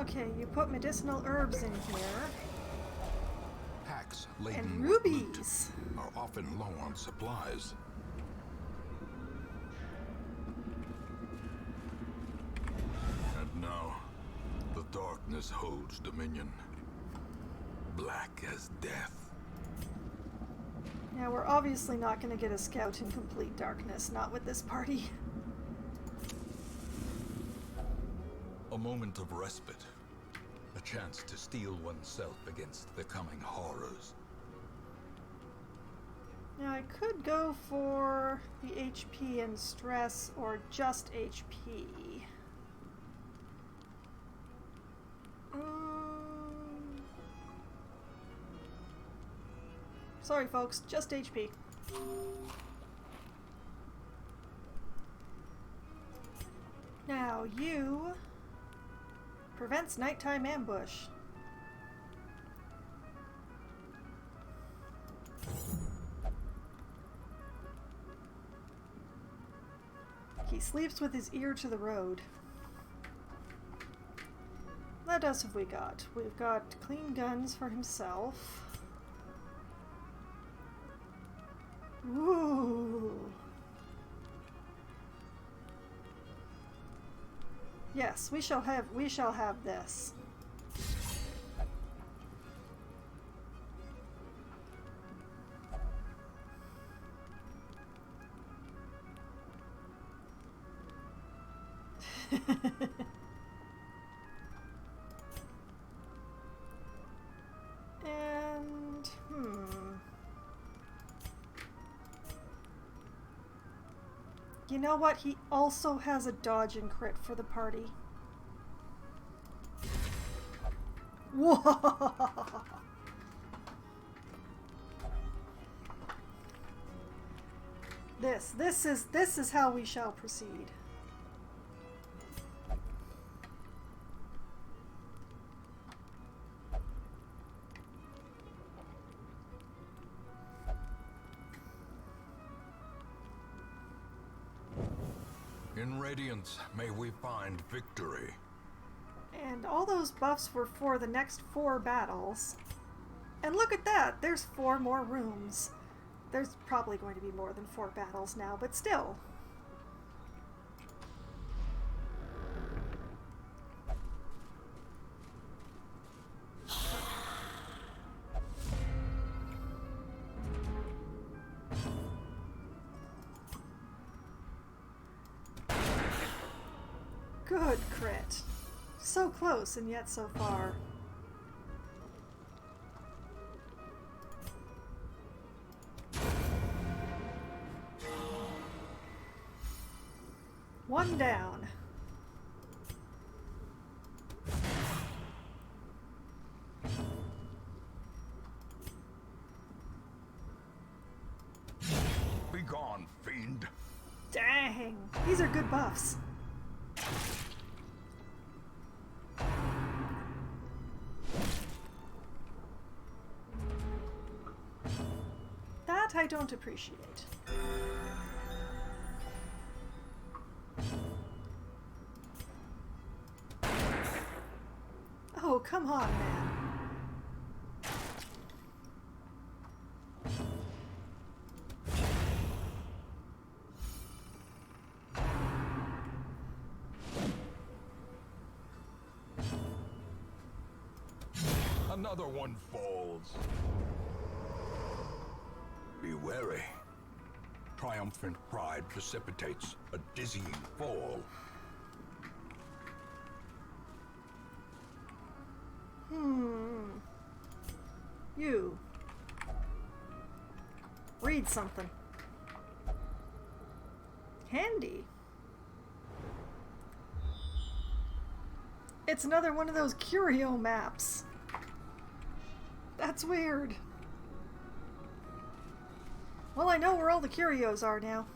Okay, you put medicinal herbs in here. Packs laden And with loot rubies. are often low on supplies. And now, the darkness holds dominion. Black as death. Yeah, we're obviously not going to get a scout in complete darkness, not with this party. A moment of respite. A chance to steel oneself against the coming horrors. Now I could go for the HP and stress, or just HP. Sorry folks, just HP. Now you prevents nighttime ambush. He sleeps with his ear to the road. What else have we got? We've got clean guns for himself. Ooh. Yes, we shall have this. You know what? He also has a dodge and crit for the party. Whoa! This is how we shall proceed. In Radiance, may we find victory. And all those buffs were for the next 4 battles. And look at that! There's 4 more rooms. There's probably going to be more than 4 battles now, but still. Good crit. So close and yet so far. One down. Be gone, fiend. Dang, these are good buffs. That I don't appreciate. Oh, come on, man. Another one falls. Be wary. Triumphant pride precipitates a dizzying fall. You. Read something. Handy. It's another one of those curio maps. That's weird. Well, I know where all the curios are now.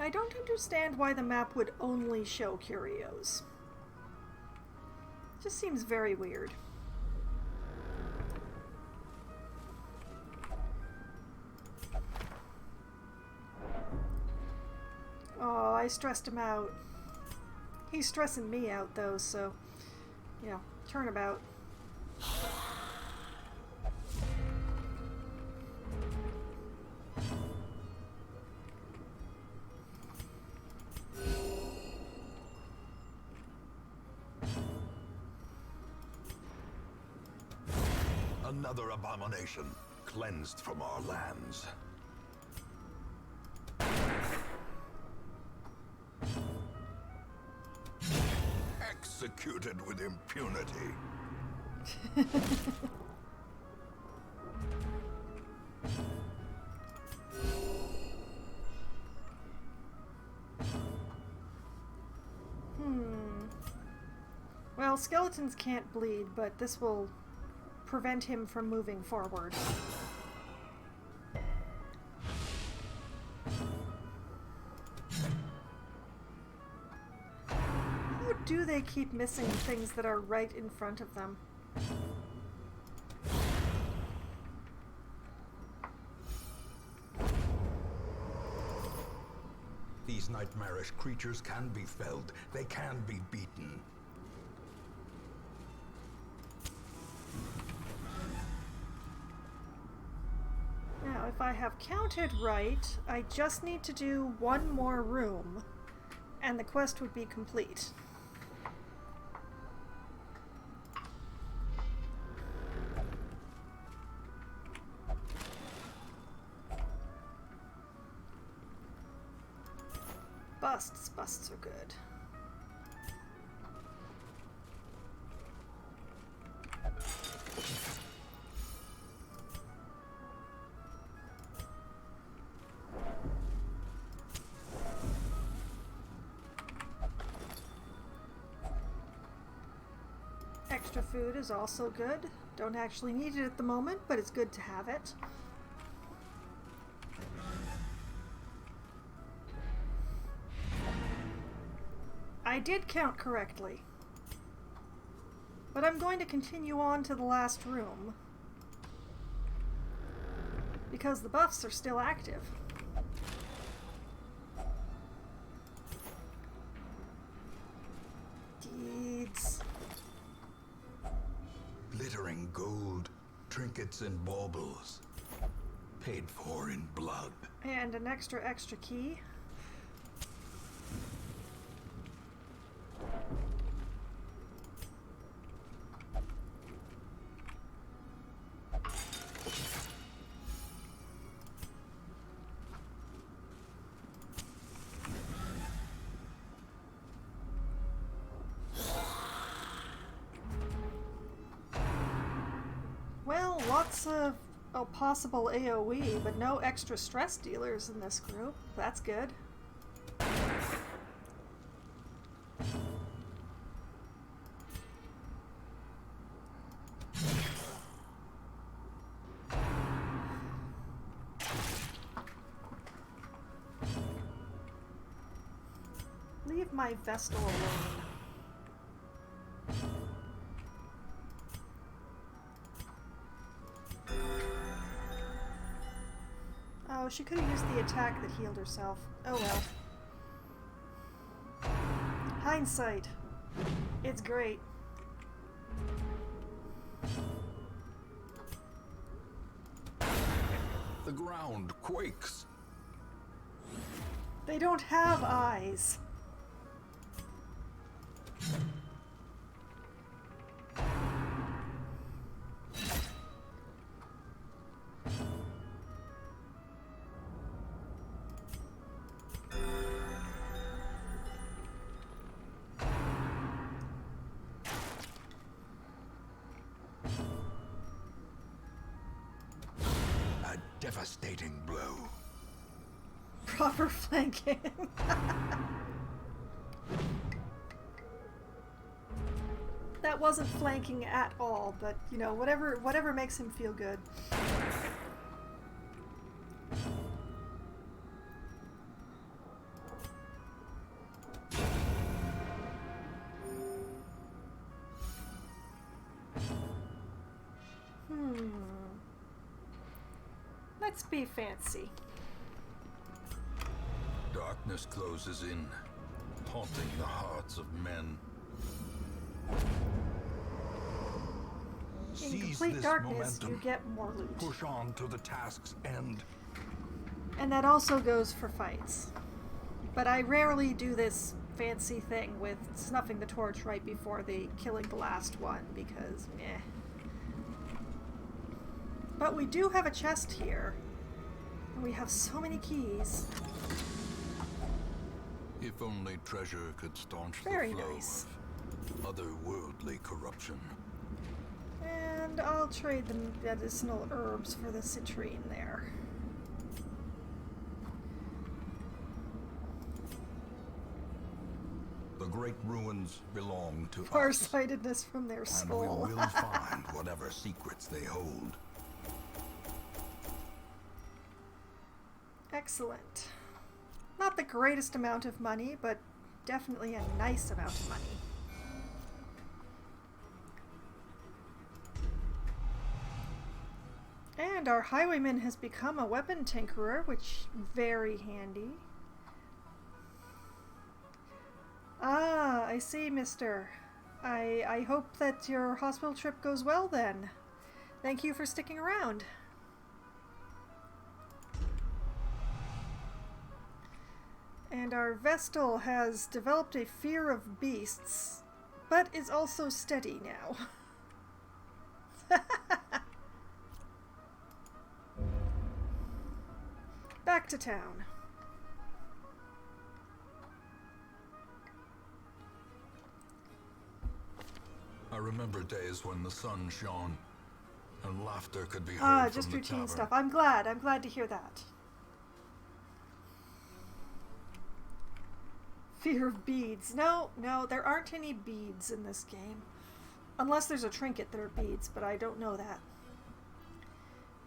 I don't understand why the map would only show curios. Just seems very weird. Oh, I stressed him out. He's stressing me out though, so, you know, turnabout. Another abomination cleansed from our lands. Executed with impunity. Well, skeletons can't bleed, but this will prevent him from moving forward. How do they keep missing things that are right in front of them? These nightmarish creatures can be felled. They can be beaten. Now, if I have counted right, I just need to do one more room, and the quest would be complete. Busts. Busts are good. Extra food is also good. Don't actually need it at the moment, but it's good to have it. I did count correctly. But I'm going to continue on to the last room, because the buffs are still active. Deeds. Glittering gold, trinkets and baubles, paid for in blood. And an extra key. Well, lots of possible AoE, but no extra stress dealers in this group. That's good. Leave my Vestal alone. Oh, she could have used the attack that healed herself. Oh well. Hindsight. It's great. The ground quakes. They don't have eyes. A devastating blow. Proper flanking. That wasn't flanking at all, but you know, whatever makes him feel good. Let's be fancy. Darkness closes in, haunting the hearts of men. In Seize complete this darkness, momentum. you get more loot. Push on to the task's end. And that also goes for fights. But I rarely do this fancy thing with snuffing the torch right before killing the last one, because meh. But we do have a chest here. And we have so many keys. If only treasure could staunch Very the flow nice. of otherworldly corruption. And I'll trade the medicinal herbs for the citrine there. The great ruins belong to us, Farsightedness from their and soul. we will find whatever secrets they hold. Excellent. Not the greatest amount of money, but definitely a nice amount of money. And our highwayman has become a weapon tinkerer, which very handy. Ah, I see, mister. I hope that your hospital trip goes well then. Thank you for sticking around. And our Vestal has developed a fear of beasts, but is also steady now. Back to town. remember days when the sun shone and laughter could be heard from just the routine tavern. stuff. I'm glad to hear that. Fear of beads. No, there aren't any beads in this game. Unless there's a trinket that are beads, but I don't know that.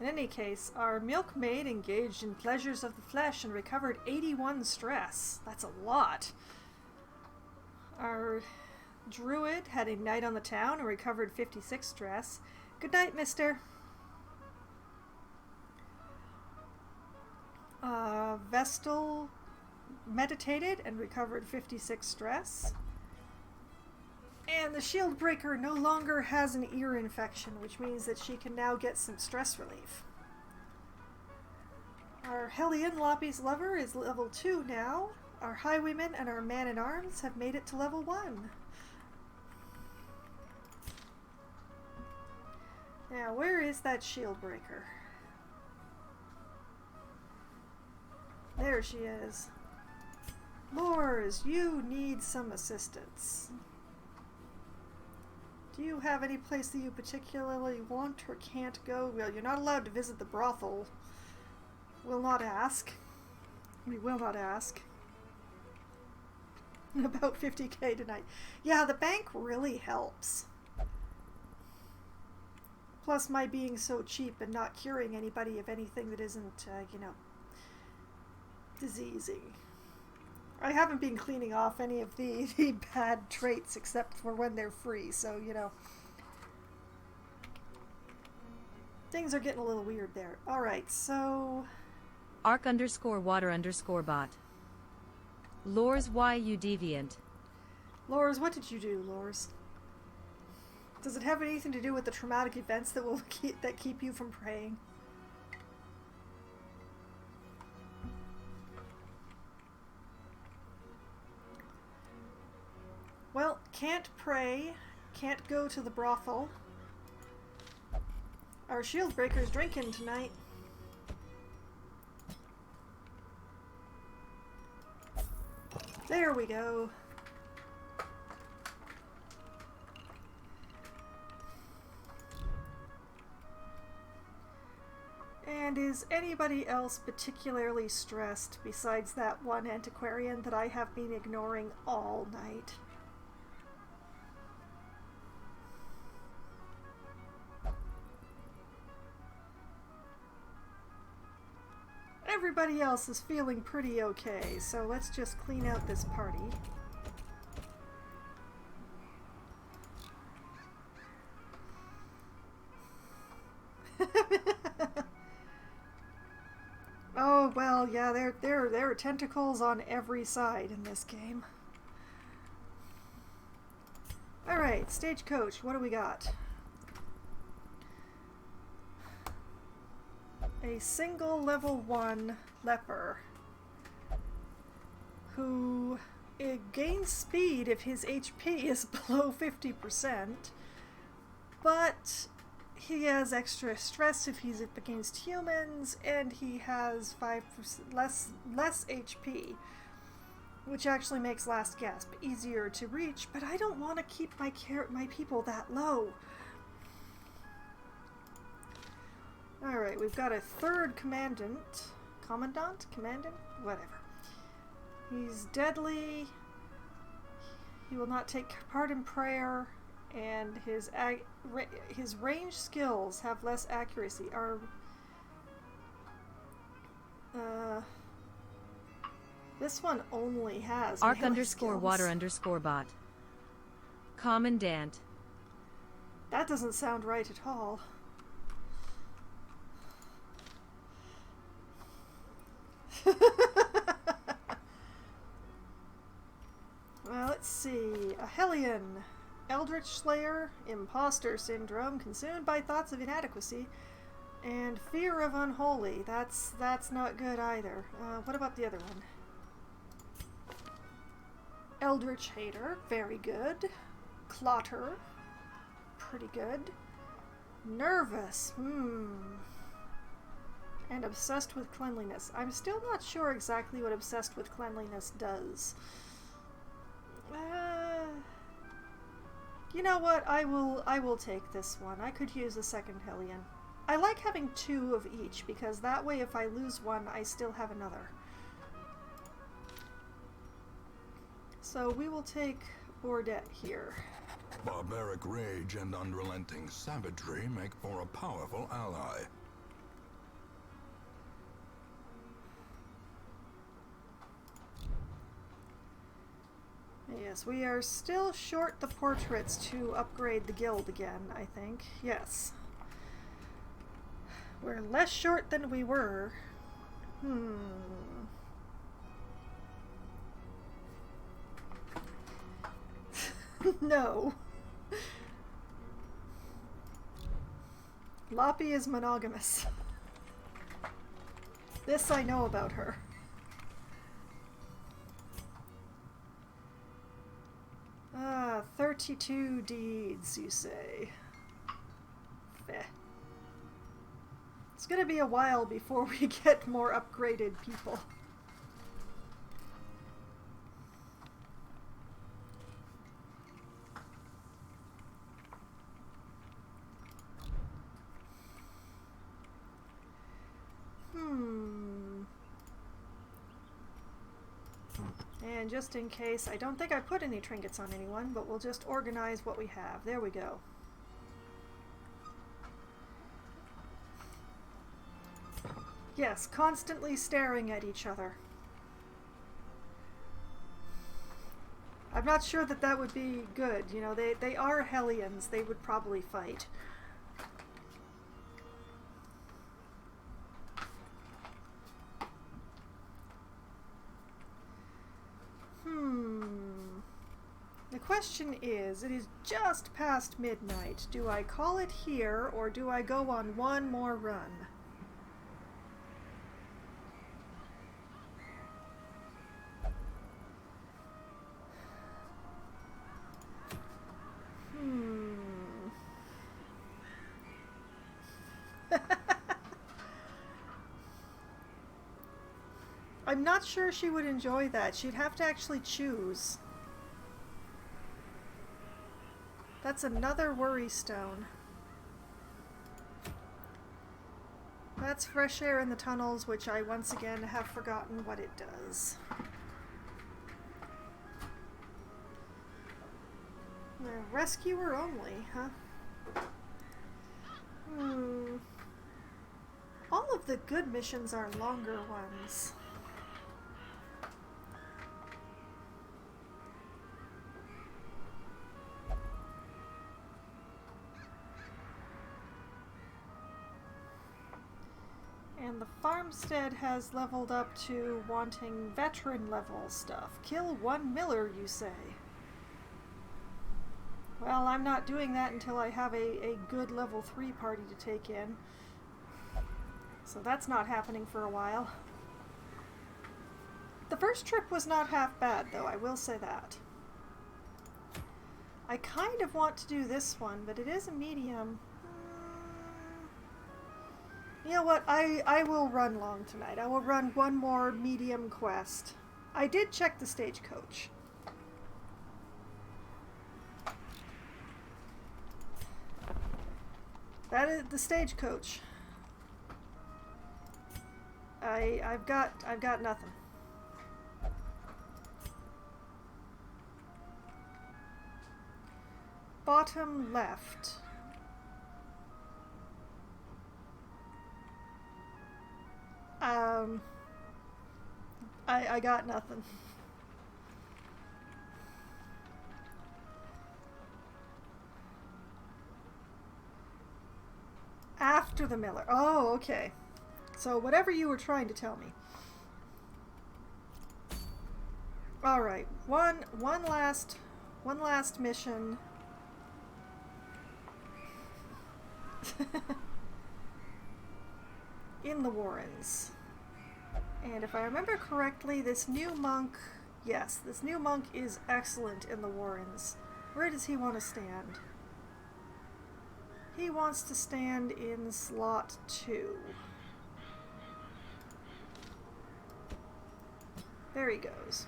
In any case, our milkmaid engaged in pleasures of the flesh and recovered 81 stress. That's a lot. Our druid had a night on the town and recovered 56 stress. Good night, mister. Vestal meditated and recovered 56 stress. And the shield breaker no longer has an ear infection, which means that she can now get some stress relief. Our Hellion Loppy's lover is level 2 now. Our highwayman and our man-at-arms have made it to level 1. Now, where is that shield breaker? There she is. Lors, you need some assistance. Do you have any place that you particularly want or can't go? Well, you're not allowed to visit the brothel. Will not ask. We will not ask. About 50k tonight. Yeah, the bank really helps. Plus my being so cheap and not curing anybody of anything that isn't, diseasing. I haven't been cleaning off any of the bad traits except for when they're free, so, things are getting a little weird there. Alright, so... Arc_water_bot. Lors, why you deviant? Lors, what did you do, Lors? Does it have anything to do with the traumatic events that will keep you from praying? Well, can't pray, can't go to the brothel. Our shield breaker's drinking tonight. There we go. And is anybody else particularly stressed besides that one antiquarian that I have been ignoring all night? Everybody else is feeling pretty okay, so let's just clean out this party. Oh, well, yeah, there are tentacles on every side in this game. Alright, Stagecoach, what do we got? A single level 1 leper who gains speed if his HP is below 50%, but he has extra stress if he's up against humans, and he has 5% less HP, which actually makes Last Gasp easier to reach, but I don't want to keep my people that low. Alright, we've got a third commandant, whatever. He's deadly, he will not take part in prayer, and his range skills have less accuracy. This one only has Arc_water_bot. Commandant. That doesn't sound right at all. Well, let's see. A Hellion. Eldritch Slayer, Imposter Syndrome, consumed by thoughts of inadequacy, and Fear of Unholy. That's not good either. What about the other one? Eldritch Hater, very good. Clotter, pretty good. Nervous, and Obsessed with Cleanliness. I'm still not sure exactly what Obsessed with Cleanliness does. You know what? I will take this one. I could use a second Hellion. I like having 2 of each, because that way if I lose one, I still have another. So we will take Bordet here. Barbaric rage and unrelenting savagery make for a powerful ally. Yes, we are still short the portraits to upgrade the guild again, I think. Yes. We're less short than we were. No. Loppy is monogamous. This I know about her. Ah, 32 deeds, you say. Feh. It's gonna be a while before we get more upgraded people. And just in case, I don't think I put any trinkets on anyone, but we'll just organize what we have. There we go. Yes, constantly staring at each other. I'm not sure that that would be good. You know, they are Hellions. They would probably fight. The question is, it is just past midnight. Do I call it here, or do I go on one more run? I'm not sure she would enjoy that. She'd have to actually choose. That's another worry stone. That's fresh air in the tunnels, which I once again have forgotten what it does. Rescuer only, huh? All of the good missions are longer ones. And the farmstead has leveled up to wanting veteran level stuff. Kill 1 miller, you say? Well, I'm not doing that until I have a good level 3 party to take in. So that's not happening for a while. The first trip was not half bad, though, I will say that. I kind of want to do this one, but it is a medium. You know what? I will run long tonight. I will run one more medium quest. I did check the stagecoach. That is the stagecoach. I've got nothing. Bottom left. I got nothing. After the miller. Oh, okay. So whatever you were trying to tell me. All right. One last mission. In the Warrens. And if I remember correctly, this new monk, yes, this new monk is excellent in the Warrens. Where does he want to stand? He wants to stand in slot 2. There he goes.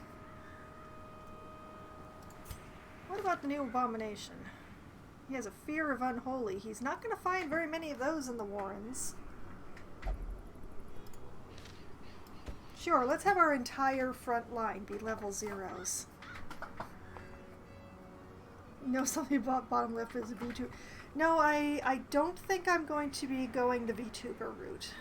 What about the new abomination? He has a fear of unholy. He's not going to find very many of those in the Warrens. Sure, let's have our entire front line be level 0s. No, something about bottom left is a VTuber. No, I don't think I'm going to be going the VTuber route.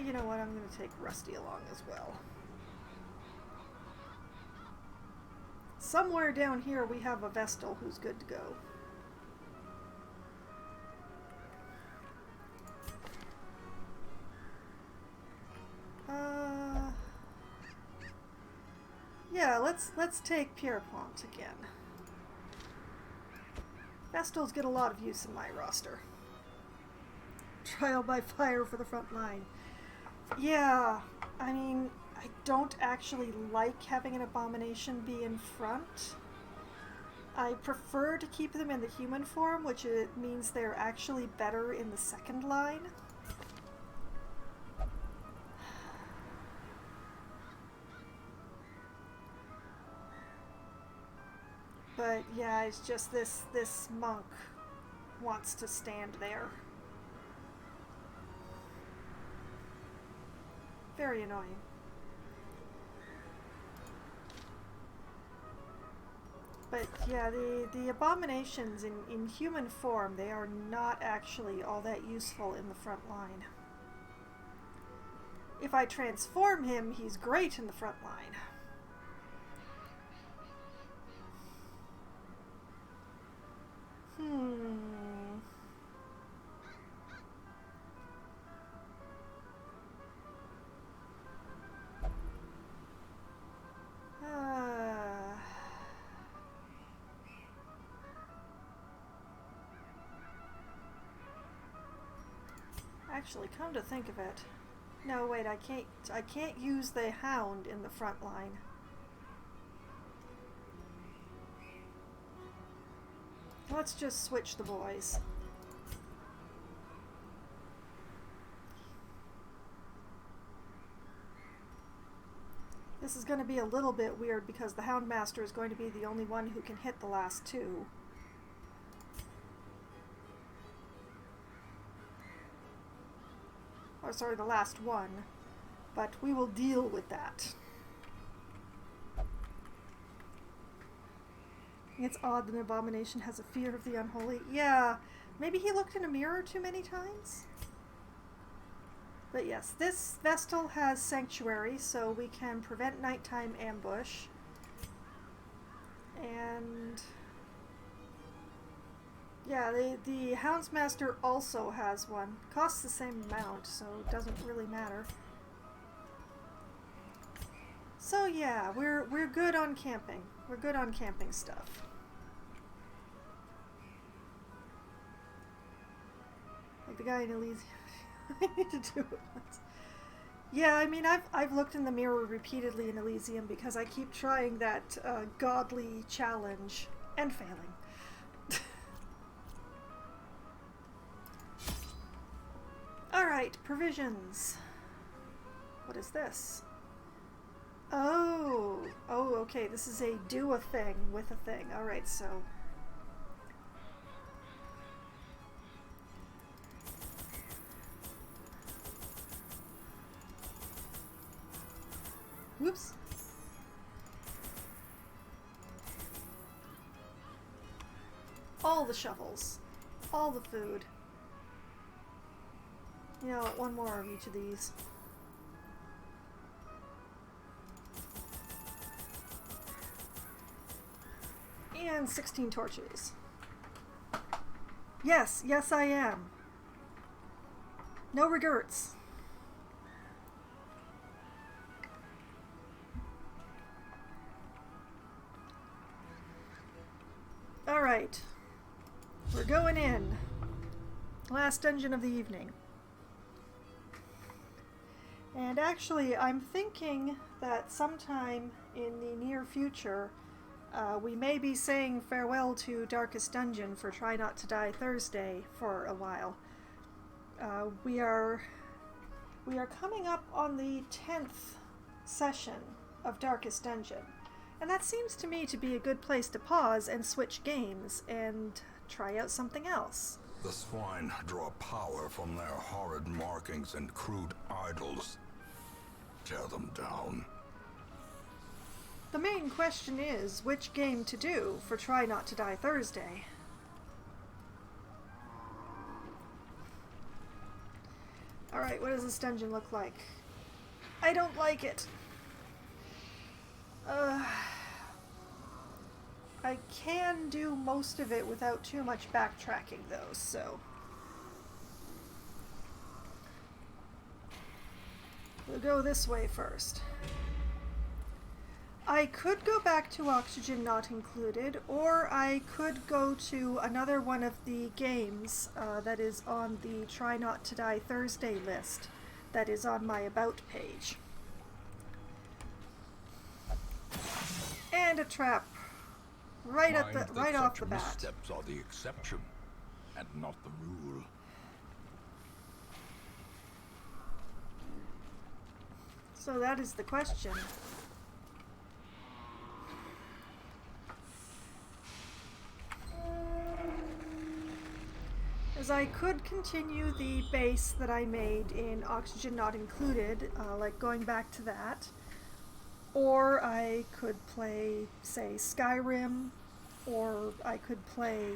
You know what, I'm going to take Rusty along as well. Somewhere down here we have a Vestal who's good to go. Yeah, let's take Pierpont again. Vestals get a lot of use in my roster. Trial by fire for the front line. Yeah, I mean, I don't actually like having an abomination be in front. I prefer to keep them in the human form, which it means they're actually better in the second line. But yeah, it's just this monk wants to stand there. Very annoying. But yeah, the abominations in human form, they are not actually all that useful in the front line. If I transform him, he's great in the front line. Actually, come to think of it. No, wait, I can't use the Hound in the front line. Let's just switch the boys. This is going to be a little bit weird because the Houndmaster is going to be the only one who can hit the last two. Or sorry, the last one. But we will deal with that. It's odd that an abomination has a fear of the unholy. Yeah, maybe he looked in a mirror too many times? But yes, this Vestal has Sanctuary, so we can prevent nighttime ambush. And yeah, the Houndsmaster also has one. Costs the same amount, so it doesn't really matter. So yeah, we're good on camping. We're good on camping stuff. Like the guy in Elysium. I need to do it once. Yeah, I mean, I've looked in the mirror repeatedly in Elysium because I keep trying that godly challenge and failing. Alright, provisions. What is this? Oh, okay, this is a do a thing with a thing. Alright, so... Whoops. All the shovels. All the food. You know what, one more of each of these. And 16 torches. Yes, yes I am. No regrets. Alright. We're going in. Last dungeon of the evening. And actually, I'm thinking that sometime in the near future, We may be saying farewell to Darkest Dungeon for Try Not to Die Thursday for a while. We are coming up on the 10th session of Darkest Dungeon, and that seems to me to be a good place to pause and switch games and try out something else. The swine draw power from their horrid markings and crude idols. Tear them down. The main question is which game to do for Try Not to Die Thursday. Alright, what does this dungeon look like? I don't like it. I can do most of it without too much backtracking though, so... we'll go this way first. I could go back to Oxygen Not Included, or I could go to another one of the games that is on the Try Not to Die Thursday list that is on my About page. And a trap right off the bat. Missteps are the exception, and not the rule. So that is the question. As I could continue the base that I made in Oxygen Not Included, like going back to that, or I could play, say, Skyrim, or I could play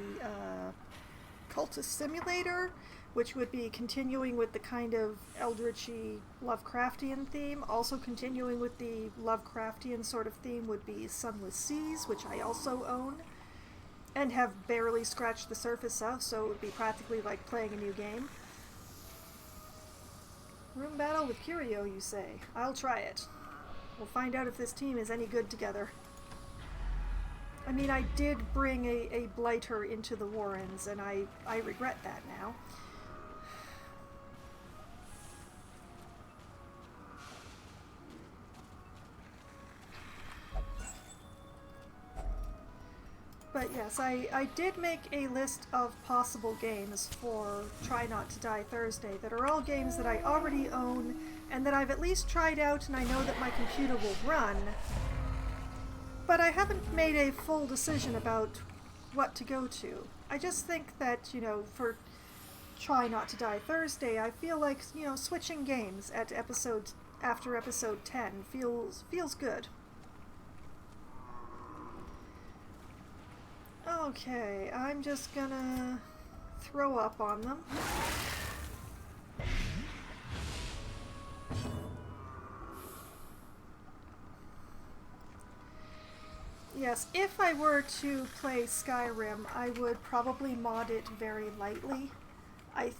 Cultist Simulator, which would be continuing with the kind of Eldritchy Lovecraftian theme. Also continuing with the Lovecraftian sort of theme would be Sunless Seas, which I also own and have barely scratched the surface of, so it would be practically like playing a new game. Room battle with Curio, you say? I'll try it. We'll find out if this team is any good together. I mean, I did bring a blighter into the Warrens, and I regret that now. But yes, I did make a list of possible games for Try Not to Die Thursday that are all games that I already own and that I've at least tried out and I know that my computer will run. But I haven't made a full decision about what to go to. I just think that, you know, for Try Not to Die Thursday, I feel like, you know, switching games at after episode 10 feels good. Okay, I'm just gonna throw up on them. Yes, if I were to play Skyrim, I would probably mod it very lightly. I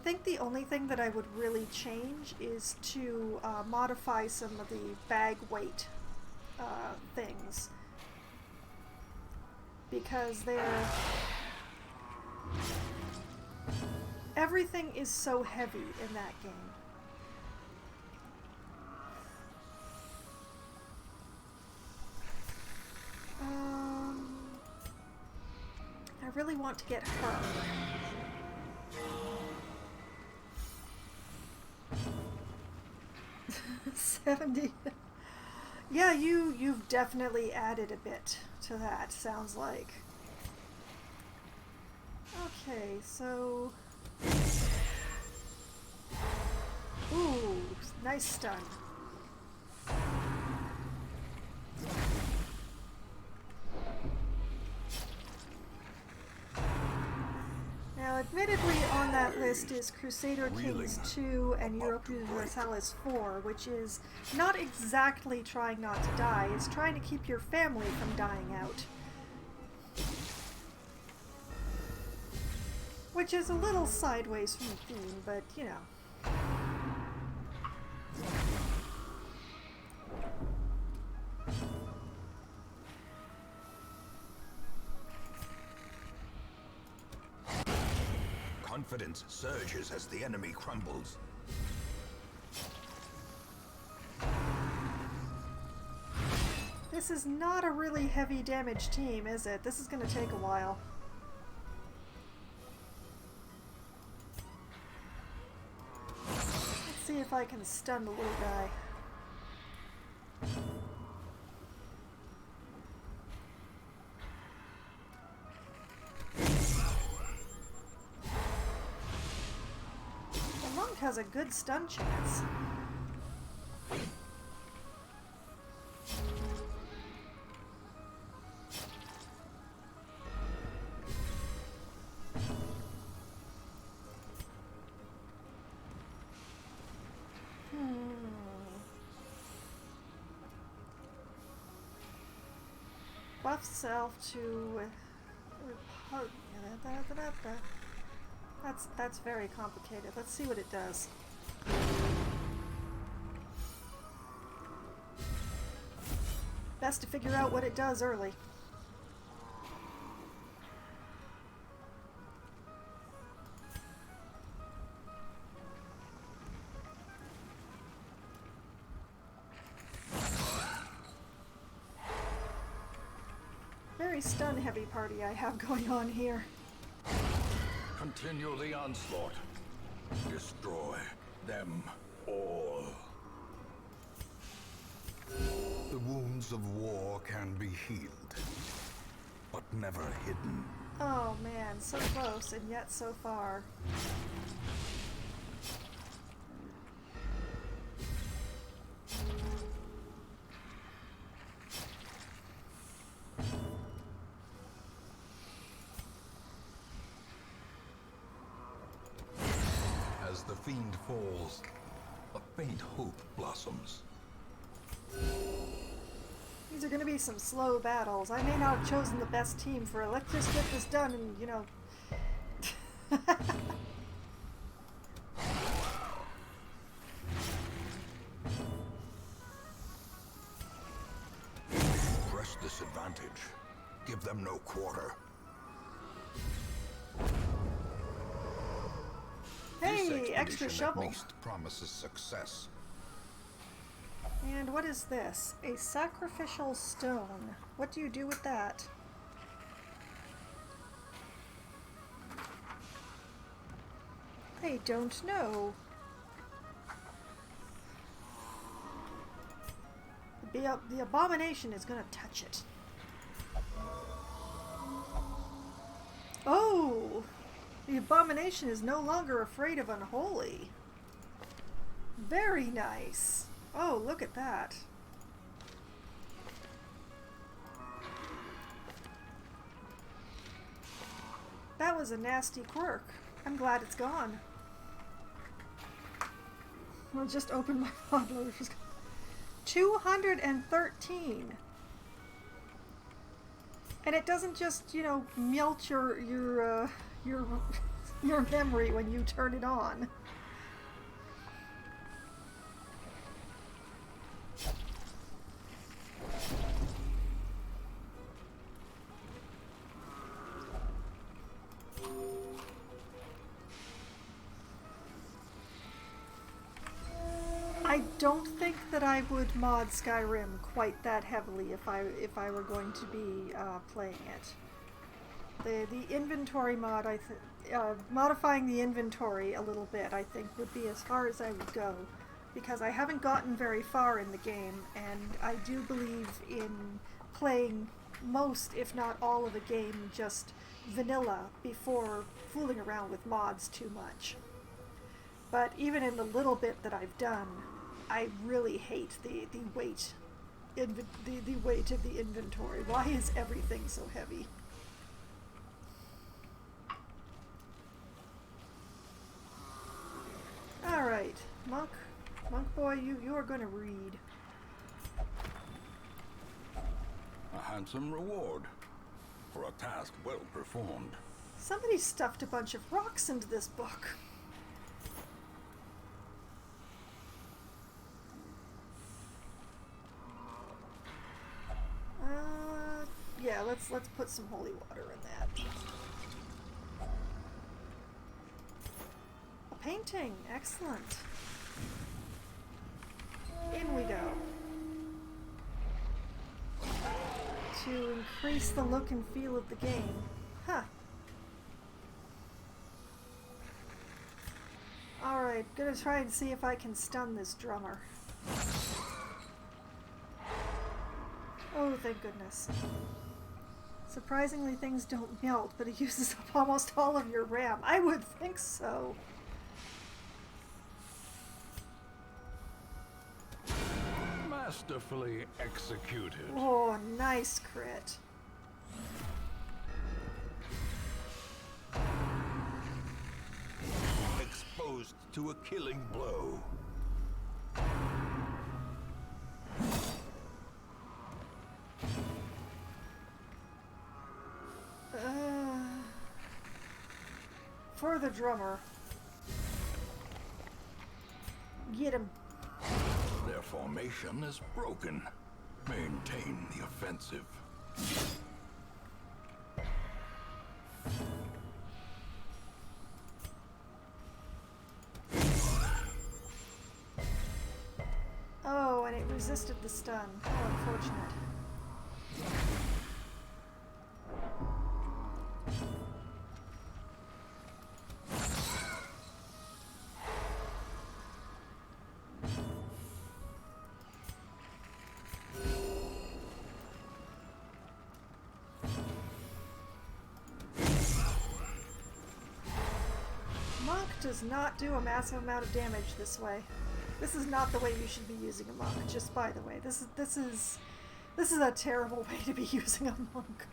think the only thing that I would really change is to modify some of the bag weight things. Because everything is so heavy in that game. I really want to get her. 70. Yeah, you've definitely added a bit to that, sounds like. Okay, so... ooh, nice stun. Now, admittedly, on that list is Crusader Kings 2 and Europa Universalis 4, which is not exactly trying not to die, it's trying to keep your family from dying out. Which is a little sideways from the theme, but, you know. Confidence surges as the enemy crumbles. This is not a really heavy damage team, is it? This is going to take a while. Let's see if I can stun the little guy. The monk has a good stun chance. Buff self to that's very complicated. Let's see what it does. Best to figure out what it does early. Very stun heavy party I have going on here. Continue the onslaught. Destroy them all. The wounds of war can be healed, but never hidden. Oh man, so close and yet so far. As the fiend falls, a faint hope blossoms. These are going to be some slow battles. I may not have chosen the best team for it. Let's just get this done and, you know... Press this advantage. Give them no quarter. Hey, extra shovel. At least promises success. And what is this? A sacrificial stone. What do you do with that? I don't know. The abomination is gonna touch it. Oh! The abomination is no longer afraid of unholy. Very nice. Oh, look at that. That was a nasty quirk. I'm glad it's gone. I'll just open my mod loader. 213. And it doesn't just, you know, melt your memory when you turn it on. I don't think that I would mod Skyrim quite that heavily if I were going to be playing it. The inventory mod, modifying the inventory a little bit, I think would be as far as I would go, because I haven't gotten very far in the game, and I do believe in playing most, if not all, of the game just vanilla before fooling around with mods too much. But even in the little bit that I've done, I really hate the weight of the inventory. Why is everything so heavy? All right, monk boy, you are going to read. A handsome reward for a task well performed. Somebody stuffed a bunch of rocks into this book. Yeah, let's put some holy water in that. A painting, excellent. In we go. to increase the look and feel of the game. Huh. Alright, gonna try and see if I can stun this drummer. Oh, thank goodness. Surprisingly, things don't melt, but it uses up almost all of your RAM. I would think so. Masterfully executed. Oh, nice crit. Exposed to a killing blow. For the drummer. Get him. Their formation is broken. Maintain the offensive. Oh, and it resisted the stun. How unfortunate. Monk does not do a massive amount of damage this way. This is not the way you should be using a monk, just by the way. This is a terrible way to be using a monk.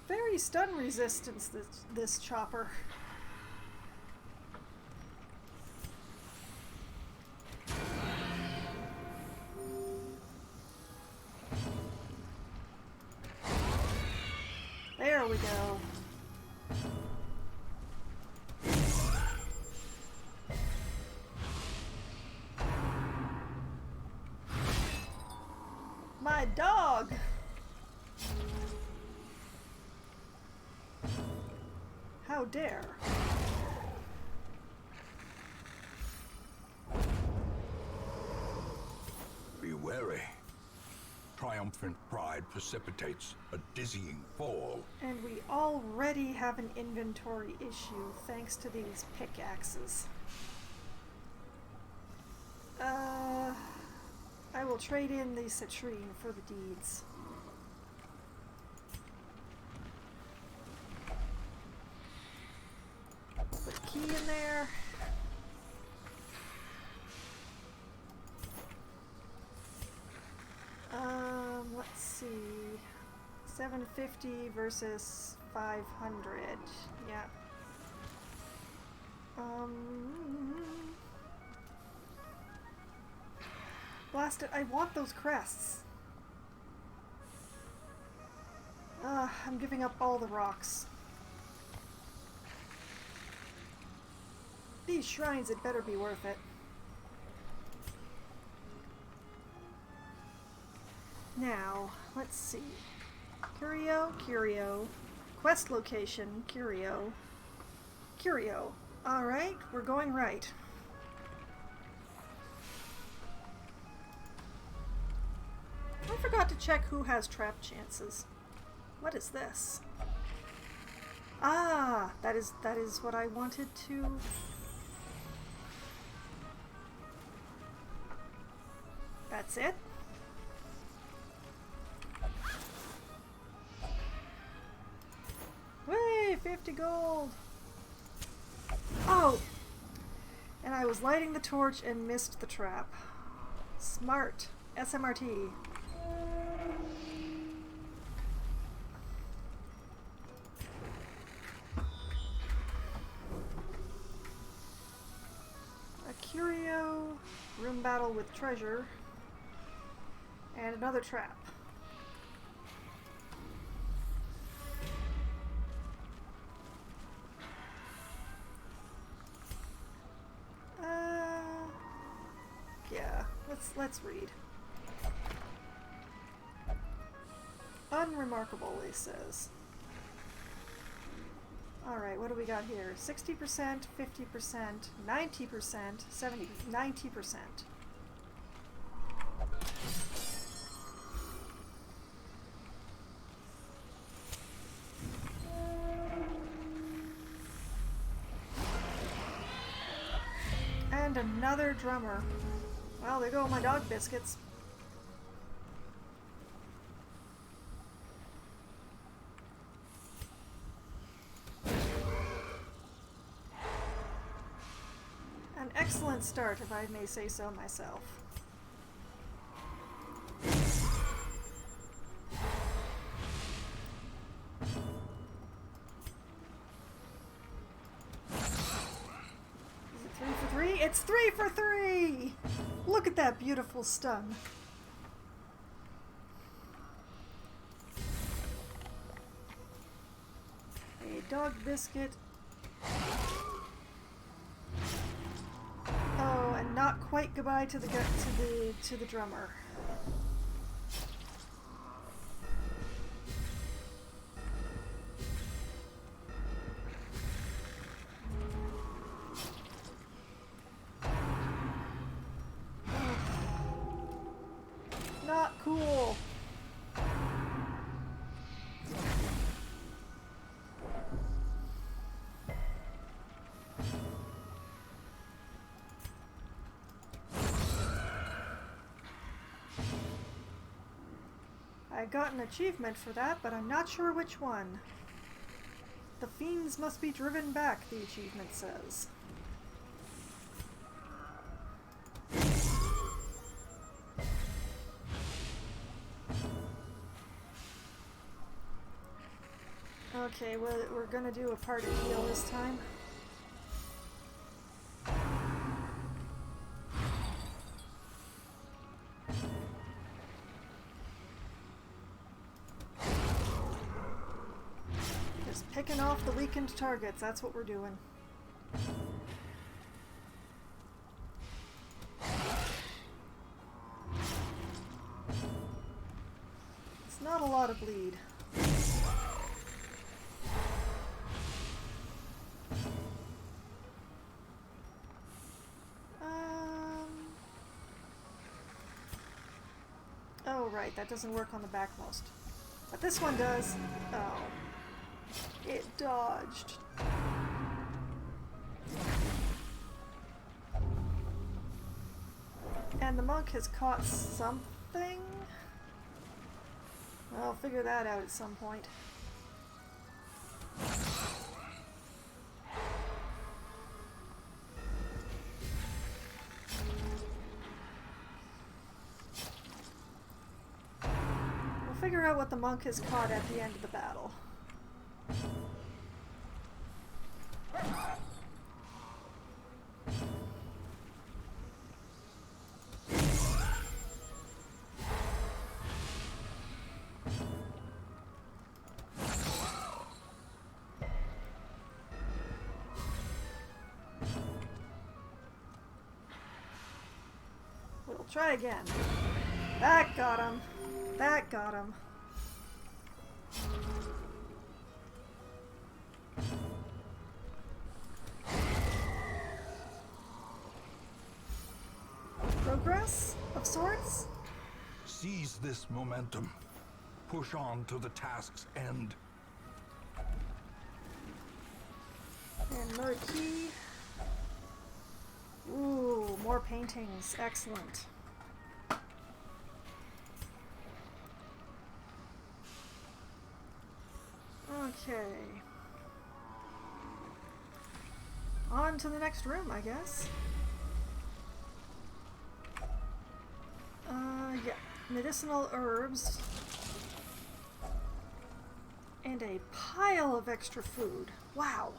Very stun resistance, this chopper. There we go. My dog! How dare. Be wary. Triumphant pride precipitates a dizzying fall. And we already have an inventory issue thanks to these pickaxes. I will trade in the citrine for the deeds. Put a key in there. Let's see. 750 versus 500. Yeah. Blast it. I want those crests. I'm giving up all the rocks. These shrines, it better be worth it. Now, let's see. Curio. Quest location, Curio. Alright, we're going right. I forgot to check who has trap chances. What is this? Ah, that is what I wanted to... That's it? Way, 50 gold! Oh! And I was lighting the torch and missed the trap. Smart. SMRT. A curio, room battle with treasure, and another trap. Yeah, let's read. unremarkable, he says. Alright, what do we got here? 60%, 50%, 90%, 70, 90%. And another drummer. Well, there go my dog biscuits. An excellent start, if I may say so myself. Is it 3 for 3? It's 3 for 3! Look at that beautiful stun. A dog biscuit. Oh, and not quite goodbye to the drummer. Not cool. I got an achievement for that, but I'm not sure which one. The fiends must be driven back, the achievement says. Okay, well, we're gonna do a party heal this time. Just picking off the weakened targets, that's what we're doing. It's not a lot of bleed. Oh, right, that doesn't work on the backmost. But this one does. Oh. It dodged. And the monk has caught something? I'll figure that out at some point. Figure out what the monk has caught at the end of the battle. We'll try again. That got him. That got him. Progress of sorts? Seize this momentum. Push on to the task's end. And Murky. Ooh, more paintings. Excellent. Okay. On to the next room, I guess. Yeah. Medicinal herbs. And a pile of extra food. Wow.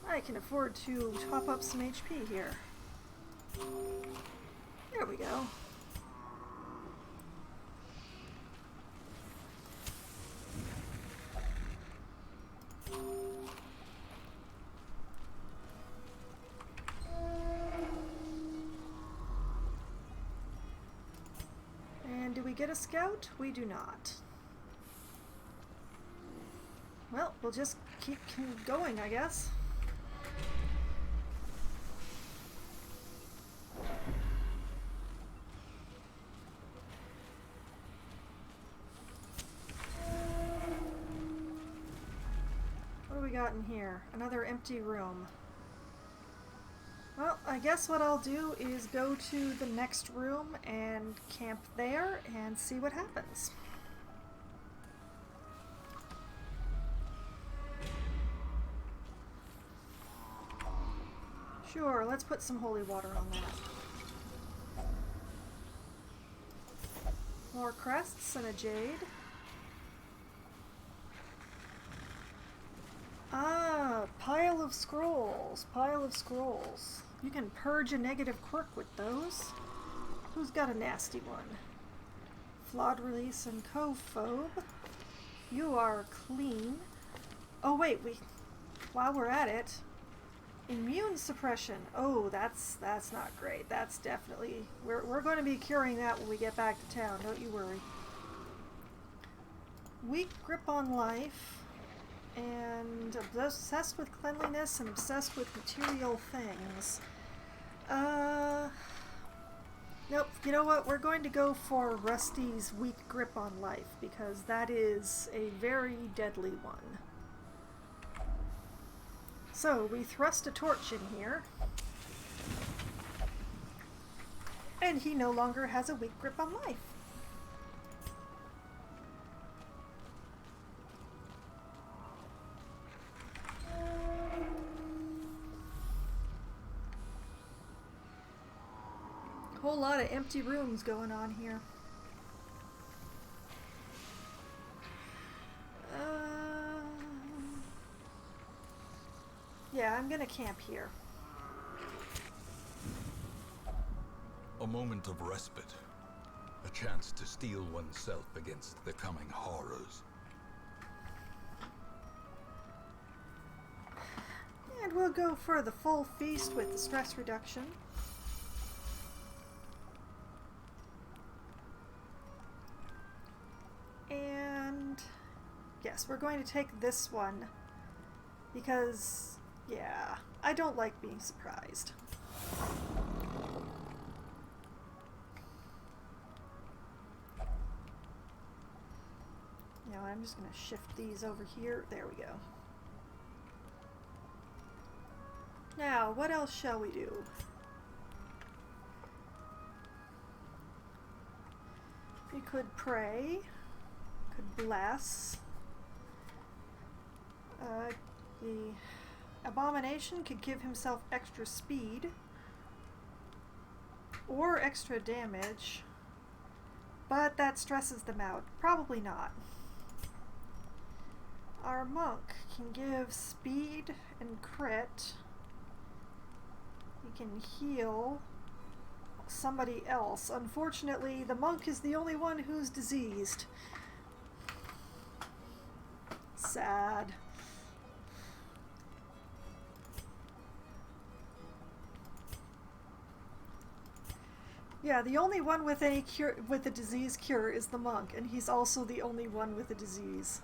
I can afford to top up some HP here. There we go. get a scout? We do not. Well, we'll just keep going, I guess. What do we got in here? Another empty room. Well, I guess what I'll do is go to the next room and camp there and see what happens. Sure, let's put some holy water on that. More crests and a jade. Ah, pile of scrolls, pile of scrolls. You can purge a negative quirk with those. Who's got a nasty one? Flawed release and cophobe. You are clean. Oh wait, while we're at it, immune suppression. Oh, that's not great. That's definitely we're going to be curing that when we get back to town. Don't you worry. Weak grip on life. And obsessed with cleanliness and obsessed with material things. Nope, you know what? We're going to go for Rusty's weak grip on life because that is a very deadly one. So we thrust a torch in here. And he no longer has a weak grip on life. Whole lot of empty rooms going on here. Yeah, I'm gonna camp here. A moment of respite. A chance to steel oneself against the coming horrors. And we'll go for the full feast with the stress reduction. And yes, we're going to take this one because, yeah, I don't like being surprised. Now I'm just going to shift these over here. There we go. Now, what else shall we do? We could pray. Could bless. The abomination could give himself extra speed or extra damage, but that stresses them out. Probably not. Our monk can give speed and crit. He can heal somebody else. Unfortunately, the monk is the only one who's diseased. Sad. Yeah, the only one with any cure, with a disease cure, is the monk, and he's also the only one with a disease.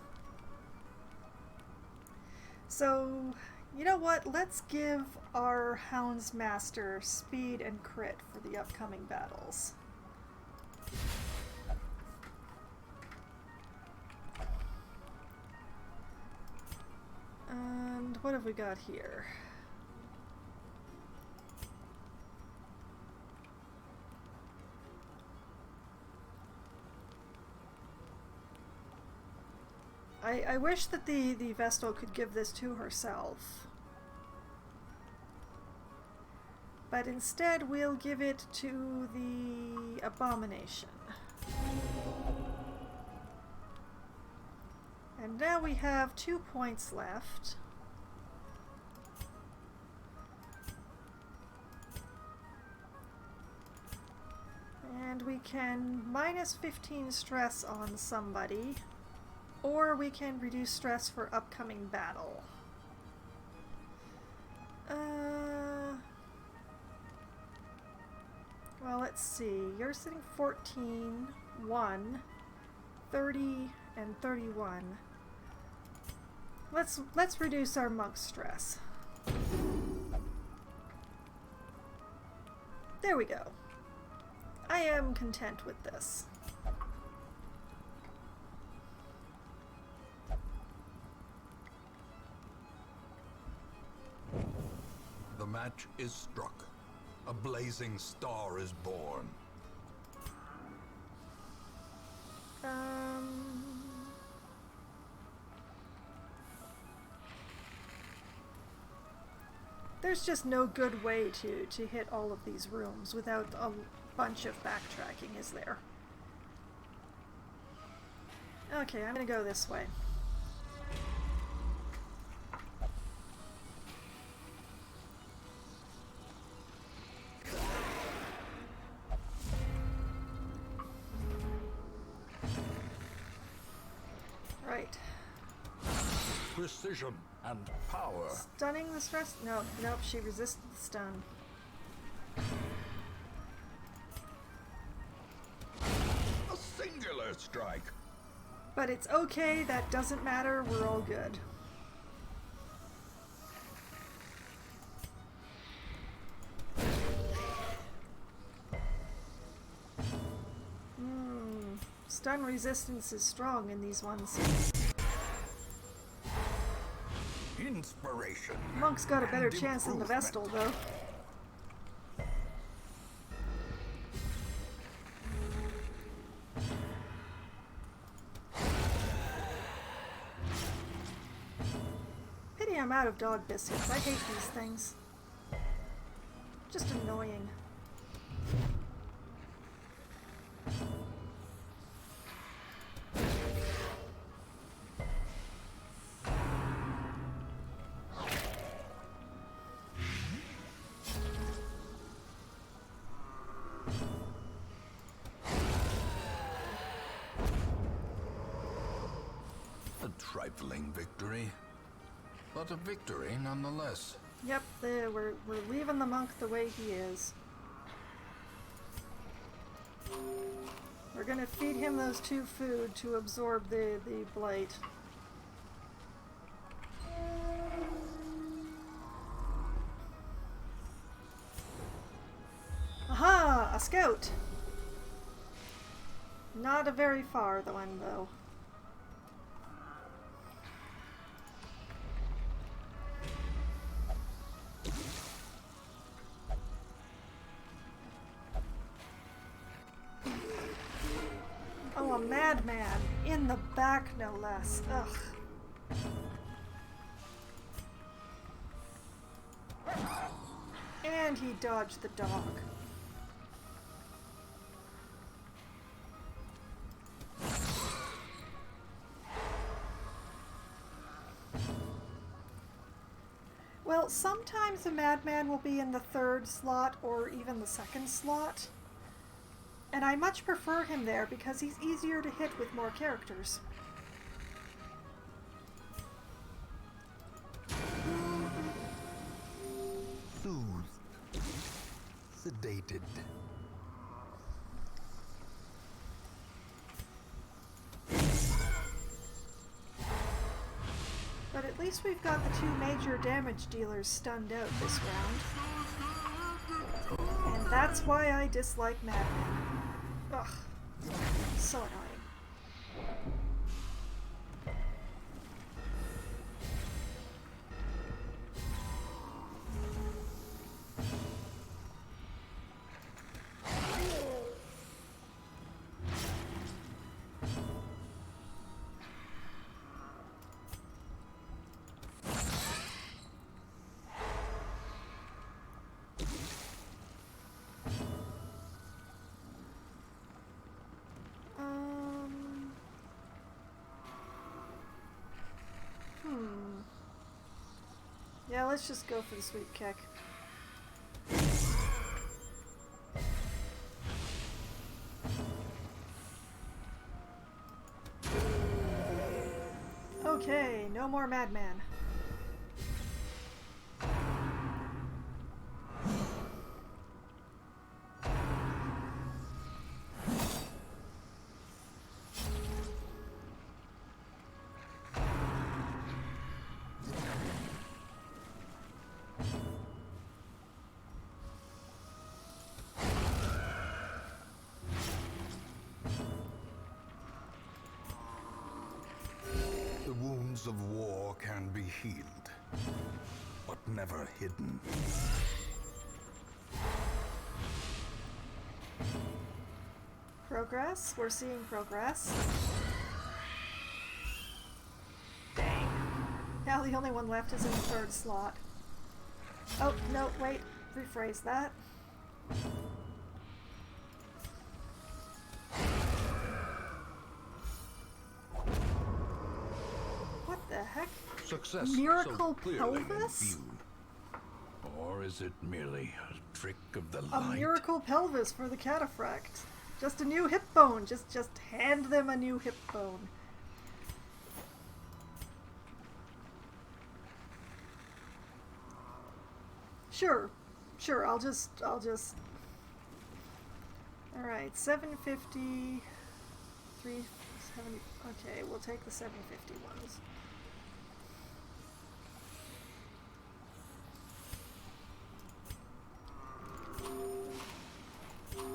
So, you know what? Let's give our Hound's Master speed and crit for the upcoming battles. And what have we got here? I wish that the Vestal could give this to herself. But instead we'll give it to the Abomination. And now we have 2 points left. And we can minus 15 stress on somebody. Or we can reduce stress for upcoming battle. Well, let's see. You're sitting 14. 1, 30, and 31. Let's reduce our monk's stress. There we go. I am content with this. The match is struck. A blazing star is born. There's just no good way to hit all of these rooms without a bunch of backtracking, is there? Okay, I'm gonna go this way. Right. Precision and power. Stunning the stress? Nope, she resisted the stun. A singular strike. But it's okay, that doesn't matter, we're all good. Stun resistance is strong in these ones. Inspiration. Monk's got a better and chance than the improvement. Vestal, though. Pity I'm out of dog biscuits. I hate these things. Just annoying. A trifling victory, but a victory nonetheless. Yep, we're leaving the monk the way he is. We're gonna feed him those 2 food to absorb the blight. Aha! A scout! Not a very far one, though. Oh, a madman. In the back, no less. Ugh. And he dodged the dog. Well, sometimes a madman will be in the 3rd slot or even the 2nd slot. And I much prefer him there because he's easier to hit with more characters. Soothed. Sedated. But at least we've got the 2 major damage dealers stunned out this round. And that's why I dislike madmen. Ugh. So annoying. Yeah, let's just go for the sweep kick. Okay, no more madman. wounds of war can be healed, but never hidden. Progress? We're seeing progress. Dang. Now the only one left is in the third slot. Oh, no, wait. Rephrase that. What the heck? Success Miracle so clearly in pelvis? view. Or is it merely a trick of the A light? miracle pelvis for the cataphract. Just a new hip bone. Just hand them a new hip bone. Sure. Sure, I'll just Alright, 750 370. Okay, we'll take the 750 ones.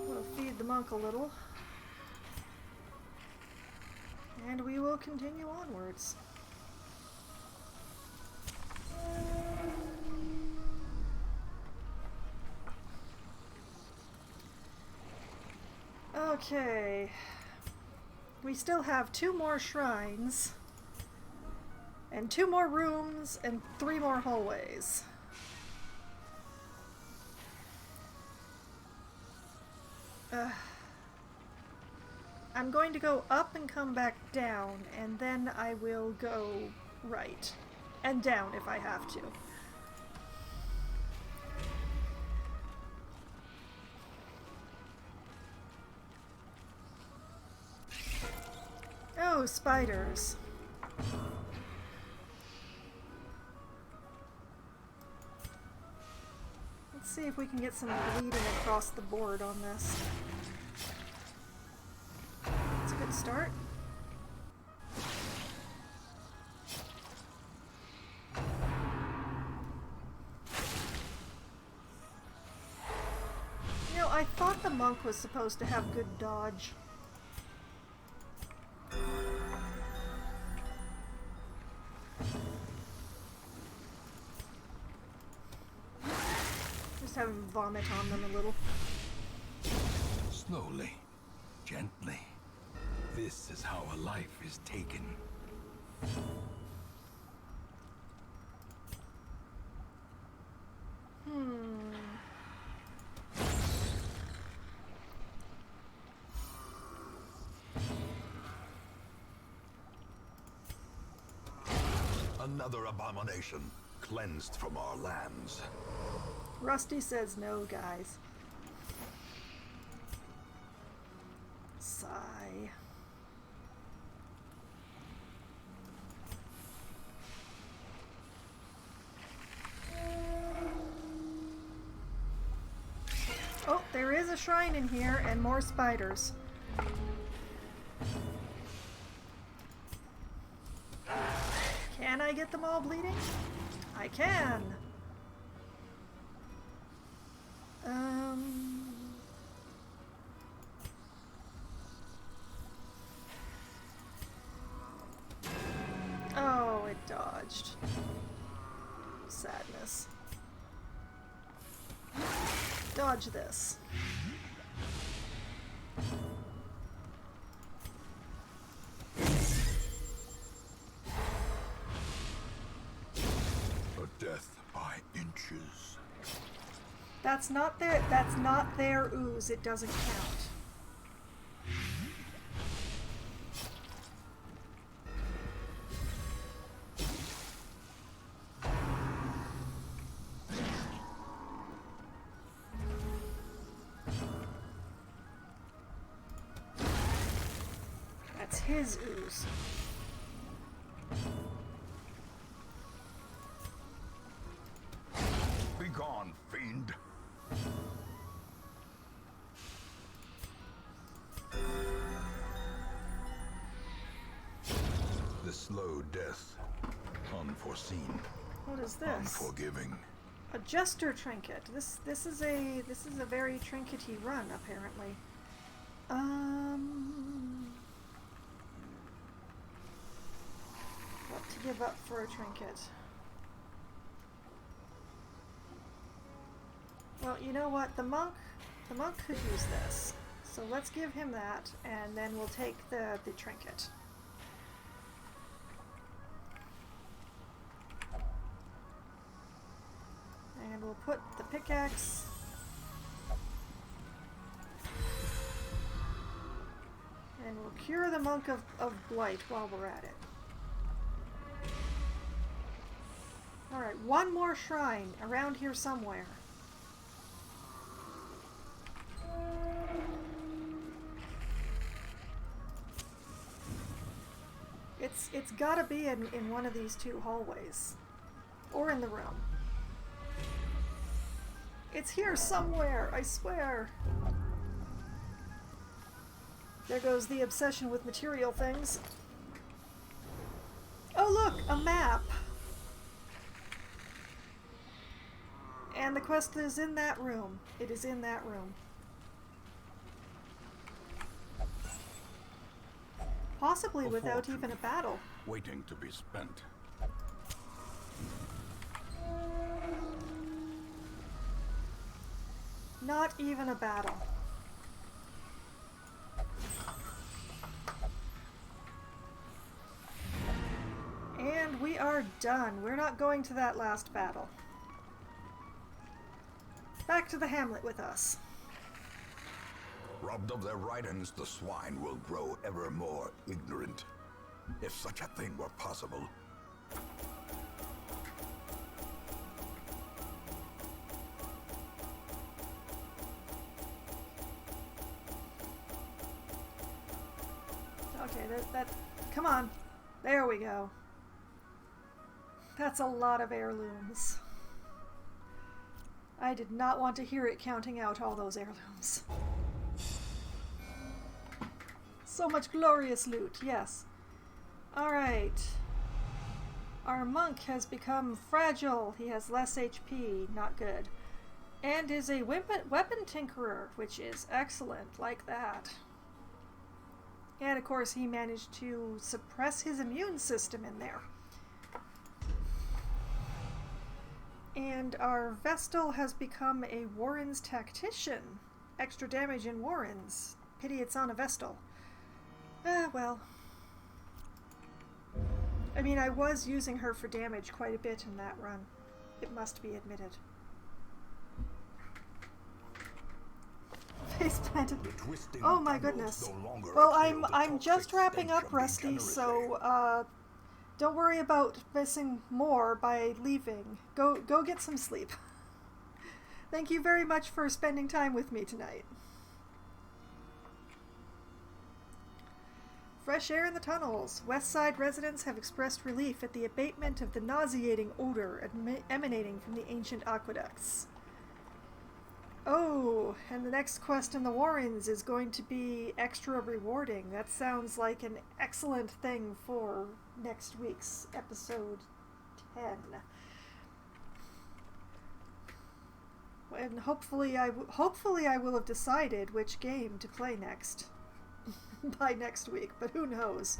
We'll feed the monk a little. And we will continue onwards. Okay. We still have 2 more shrines. And 2 more rooms and 3 more hallways. I'm going to go up and come back down, and then I will go right. And down if I have to. Oh, spiders. Let's see if we can get some bleeding across the board on this. That's a good start. You know, I thought the monk was supposed to have good dodge. Just have him vomit on them a little. Slowly, gently. This is how a life is taken. Another abomination cleansed from our lands. Rusty says no, guys. Sigh. Oh, there is a shrine in here and more spiders. Can I get them all bleeding? I can. Oh, it dodged. Sadness. Dodge this. A death by inches. That's not their ooze. It doesn't count. That's his ooze. Be gone, fiend. The slow death, unforeseen, What is this? unforgiving. A jester trinket. This is a very trinkety run, apparently. What? to give up for a trinket. Well, you know what? The monk could use this. So let's give him that, and then we'll take the trinket. And we'll put the pickaxe. And we'll cure the monk of blight while we're at it. Alright, one more shrine around here somewhere. It's gotta be in one of these two hallways. Or in the room. It's here somewhere, I swear. There goes the obsession with material things. Oh look, a map! And the quest is in that room. It is in that room. Possibly without even a battle. Waiting to be spent. Not even a battle. And we are done. We're not going to that last battle. Back to the hamlet with us. Robbed of their ridings, the swine will grow ever more ignorant. If such a thing were possible. Okay, that come on. There we go. That's a lot of heirlooms. I did not want to hear it counting out all those heirlooms. So much glorious loot, yes. Alright. Our monk has become fragile. He has less HP, not good. And is a weapon tinkerer, which is excellent, like that. And of course he managed to suppress his immune system in there. And our Vestal has become a Warren's tactician. Extra damage in Warren's. Pity it's on a Vestal. Ah, well. I mean, I was using her for damage quite a bit in that run. It must be admitted. Face planted. Oh my goodness. Well, I'm just wrapping up, Rusty, so don't worry about missing more by leaving. Go get some sleep. Thank you very much for spending time with me tonight. Fresh air in the tunnels. West Side residents have expressed relief at the abatement of the nauseating odor emanating from the ancient aqueducts. Oh, and the next quest in the Warrens is going to be extra rewarding. That sounds like an excellent thing for next week's episode 10. And hopefully I will have decided which game to play next by next week, but who knows.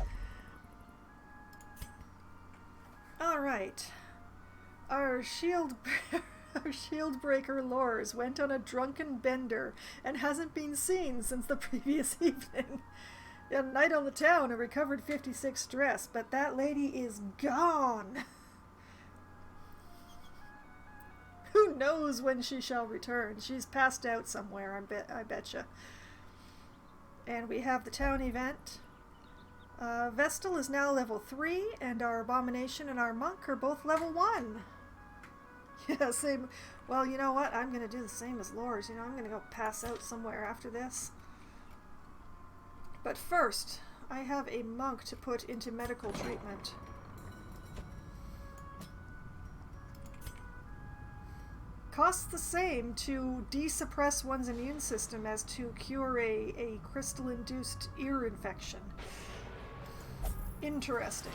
Alright. Our shield breaker Lors went on a drunken bender and hasn't been seen since the previous evening. A night on the town and recovered 56 stress, but that lady is gone. Who knows when she shall return? She's passed out somewhere, I betcha. And we have the town event. Vestal is now level 3, and our Abomination and our Monk are both level 1. Yeah, same. Well, you know what? I'm going to do the same as Lors. You know, I'm going to go pass out somewhere after this. But first, I have a monk to put into medical treatment. Costs the same to desuppress one's immune system as to cure a crystal-induced ear infection. Interesting.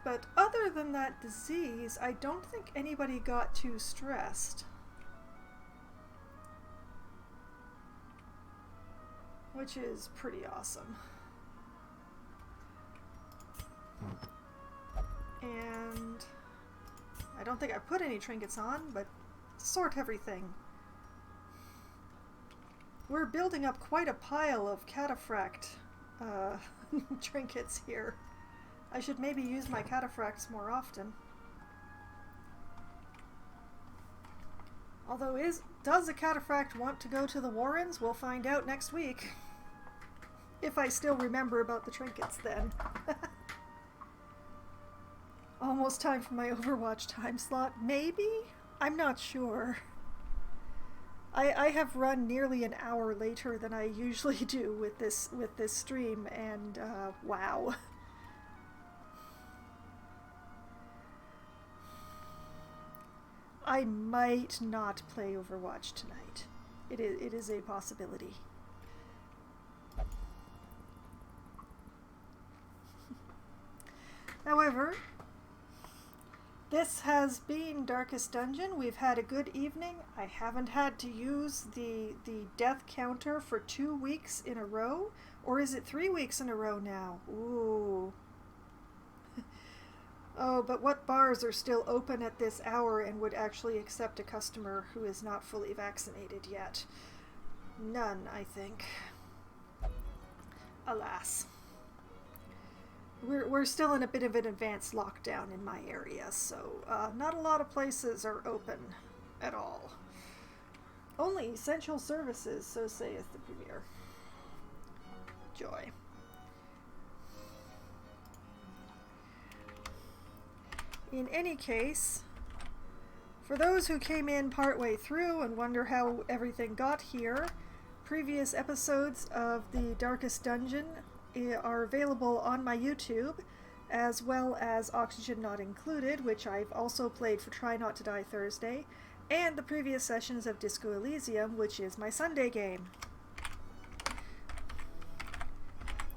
But other than that disease, I don't think anybody got too stressed. which is pretty awesome. And I don't think I put any trinkets on, but sort everything. We're building up quite a pile of cataphract trinkets here. I should maybe use my cataphracts more often. Although, does a cataphract want to go to the Warrens? We'll find out next week. If I still remember about the trinkets then. Almost time for my Overwatch time slot. Maybe? I'm not sure. I have run nearly an hour later than I usually do with this stream, and wow. I might not play Overwatch tonight. It is a possibility. However, this has been Darkest Dungeon. We've had a good evening. I haven't had to use the death counter for 2 weeks in a row. Or is it 3 weeks in a row now? Ooh. Oh, but what bars are still open at this hour and would actually accept a customer who is not fully vaccinated yet? None, I think. Alas. We're still in a bit of an advanced lockdown in my area, so not a lot of places are open at all. Only essential services, so saith the Premier. Joy. In any case, for those who came in partway through and wonder how everything got here, previous episodes of the Darkest Dungeon are available on my YouTube, as well as Oxygen Not Included, which I've also played for Try Not to Die Thursday, and the previous sessions of Disco Elysium, which is my Sunday game.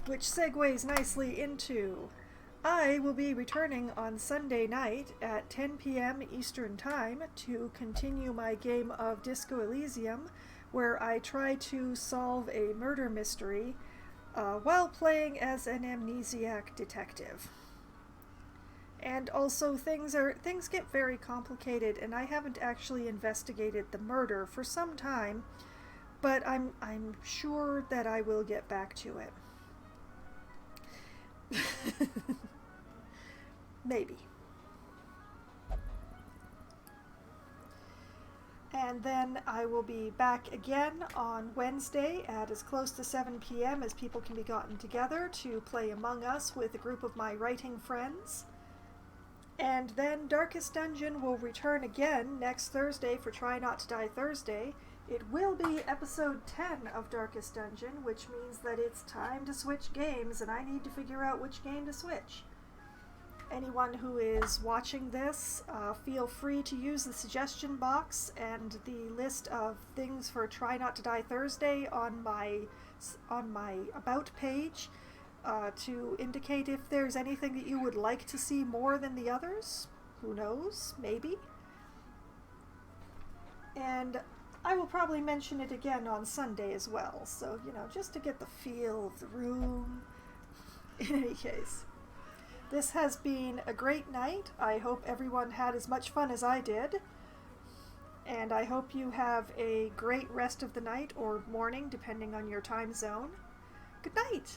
Which segues nicely into... I will be returning on Sunday night at 10 p.m. Eastern Time to continue my game of Disco Elysium, where I try to solve a murder mystery while playing as an amnesiac detective. And also things get very complicated, and I haven't actually investigated the murder for some time, but I'm sure that I will get back to it. Maybe. And then I will be back again on Wednesday at as close to 7 p.m. as people can be gotten together to play Among Us with a group of my writing friends. And then Darkest Dungeon will return again next Thursday for Try Not to Die Thursday. It will be episode 10 of Darkest Dungeon, which means that it's time to switch games, and I need to figure out which game to switch. Anyone who is watching this, feel free to use the suggestion box and the list of things for Try Not to Die Thursday on my About page to indicate if there's anything that you would like to see more than the others. Who knows? Maybe. And I will probably mention it again on Sunday as well, so, just to get the feel of the room. In any case. This has been a great night. I hope everyone had as much fun as I did. And I hope you have a great rest of the night or morning, depending on your time zone. Good night!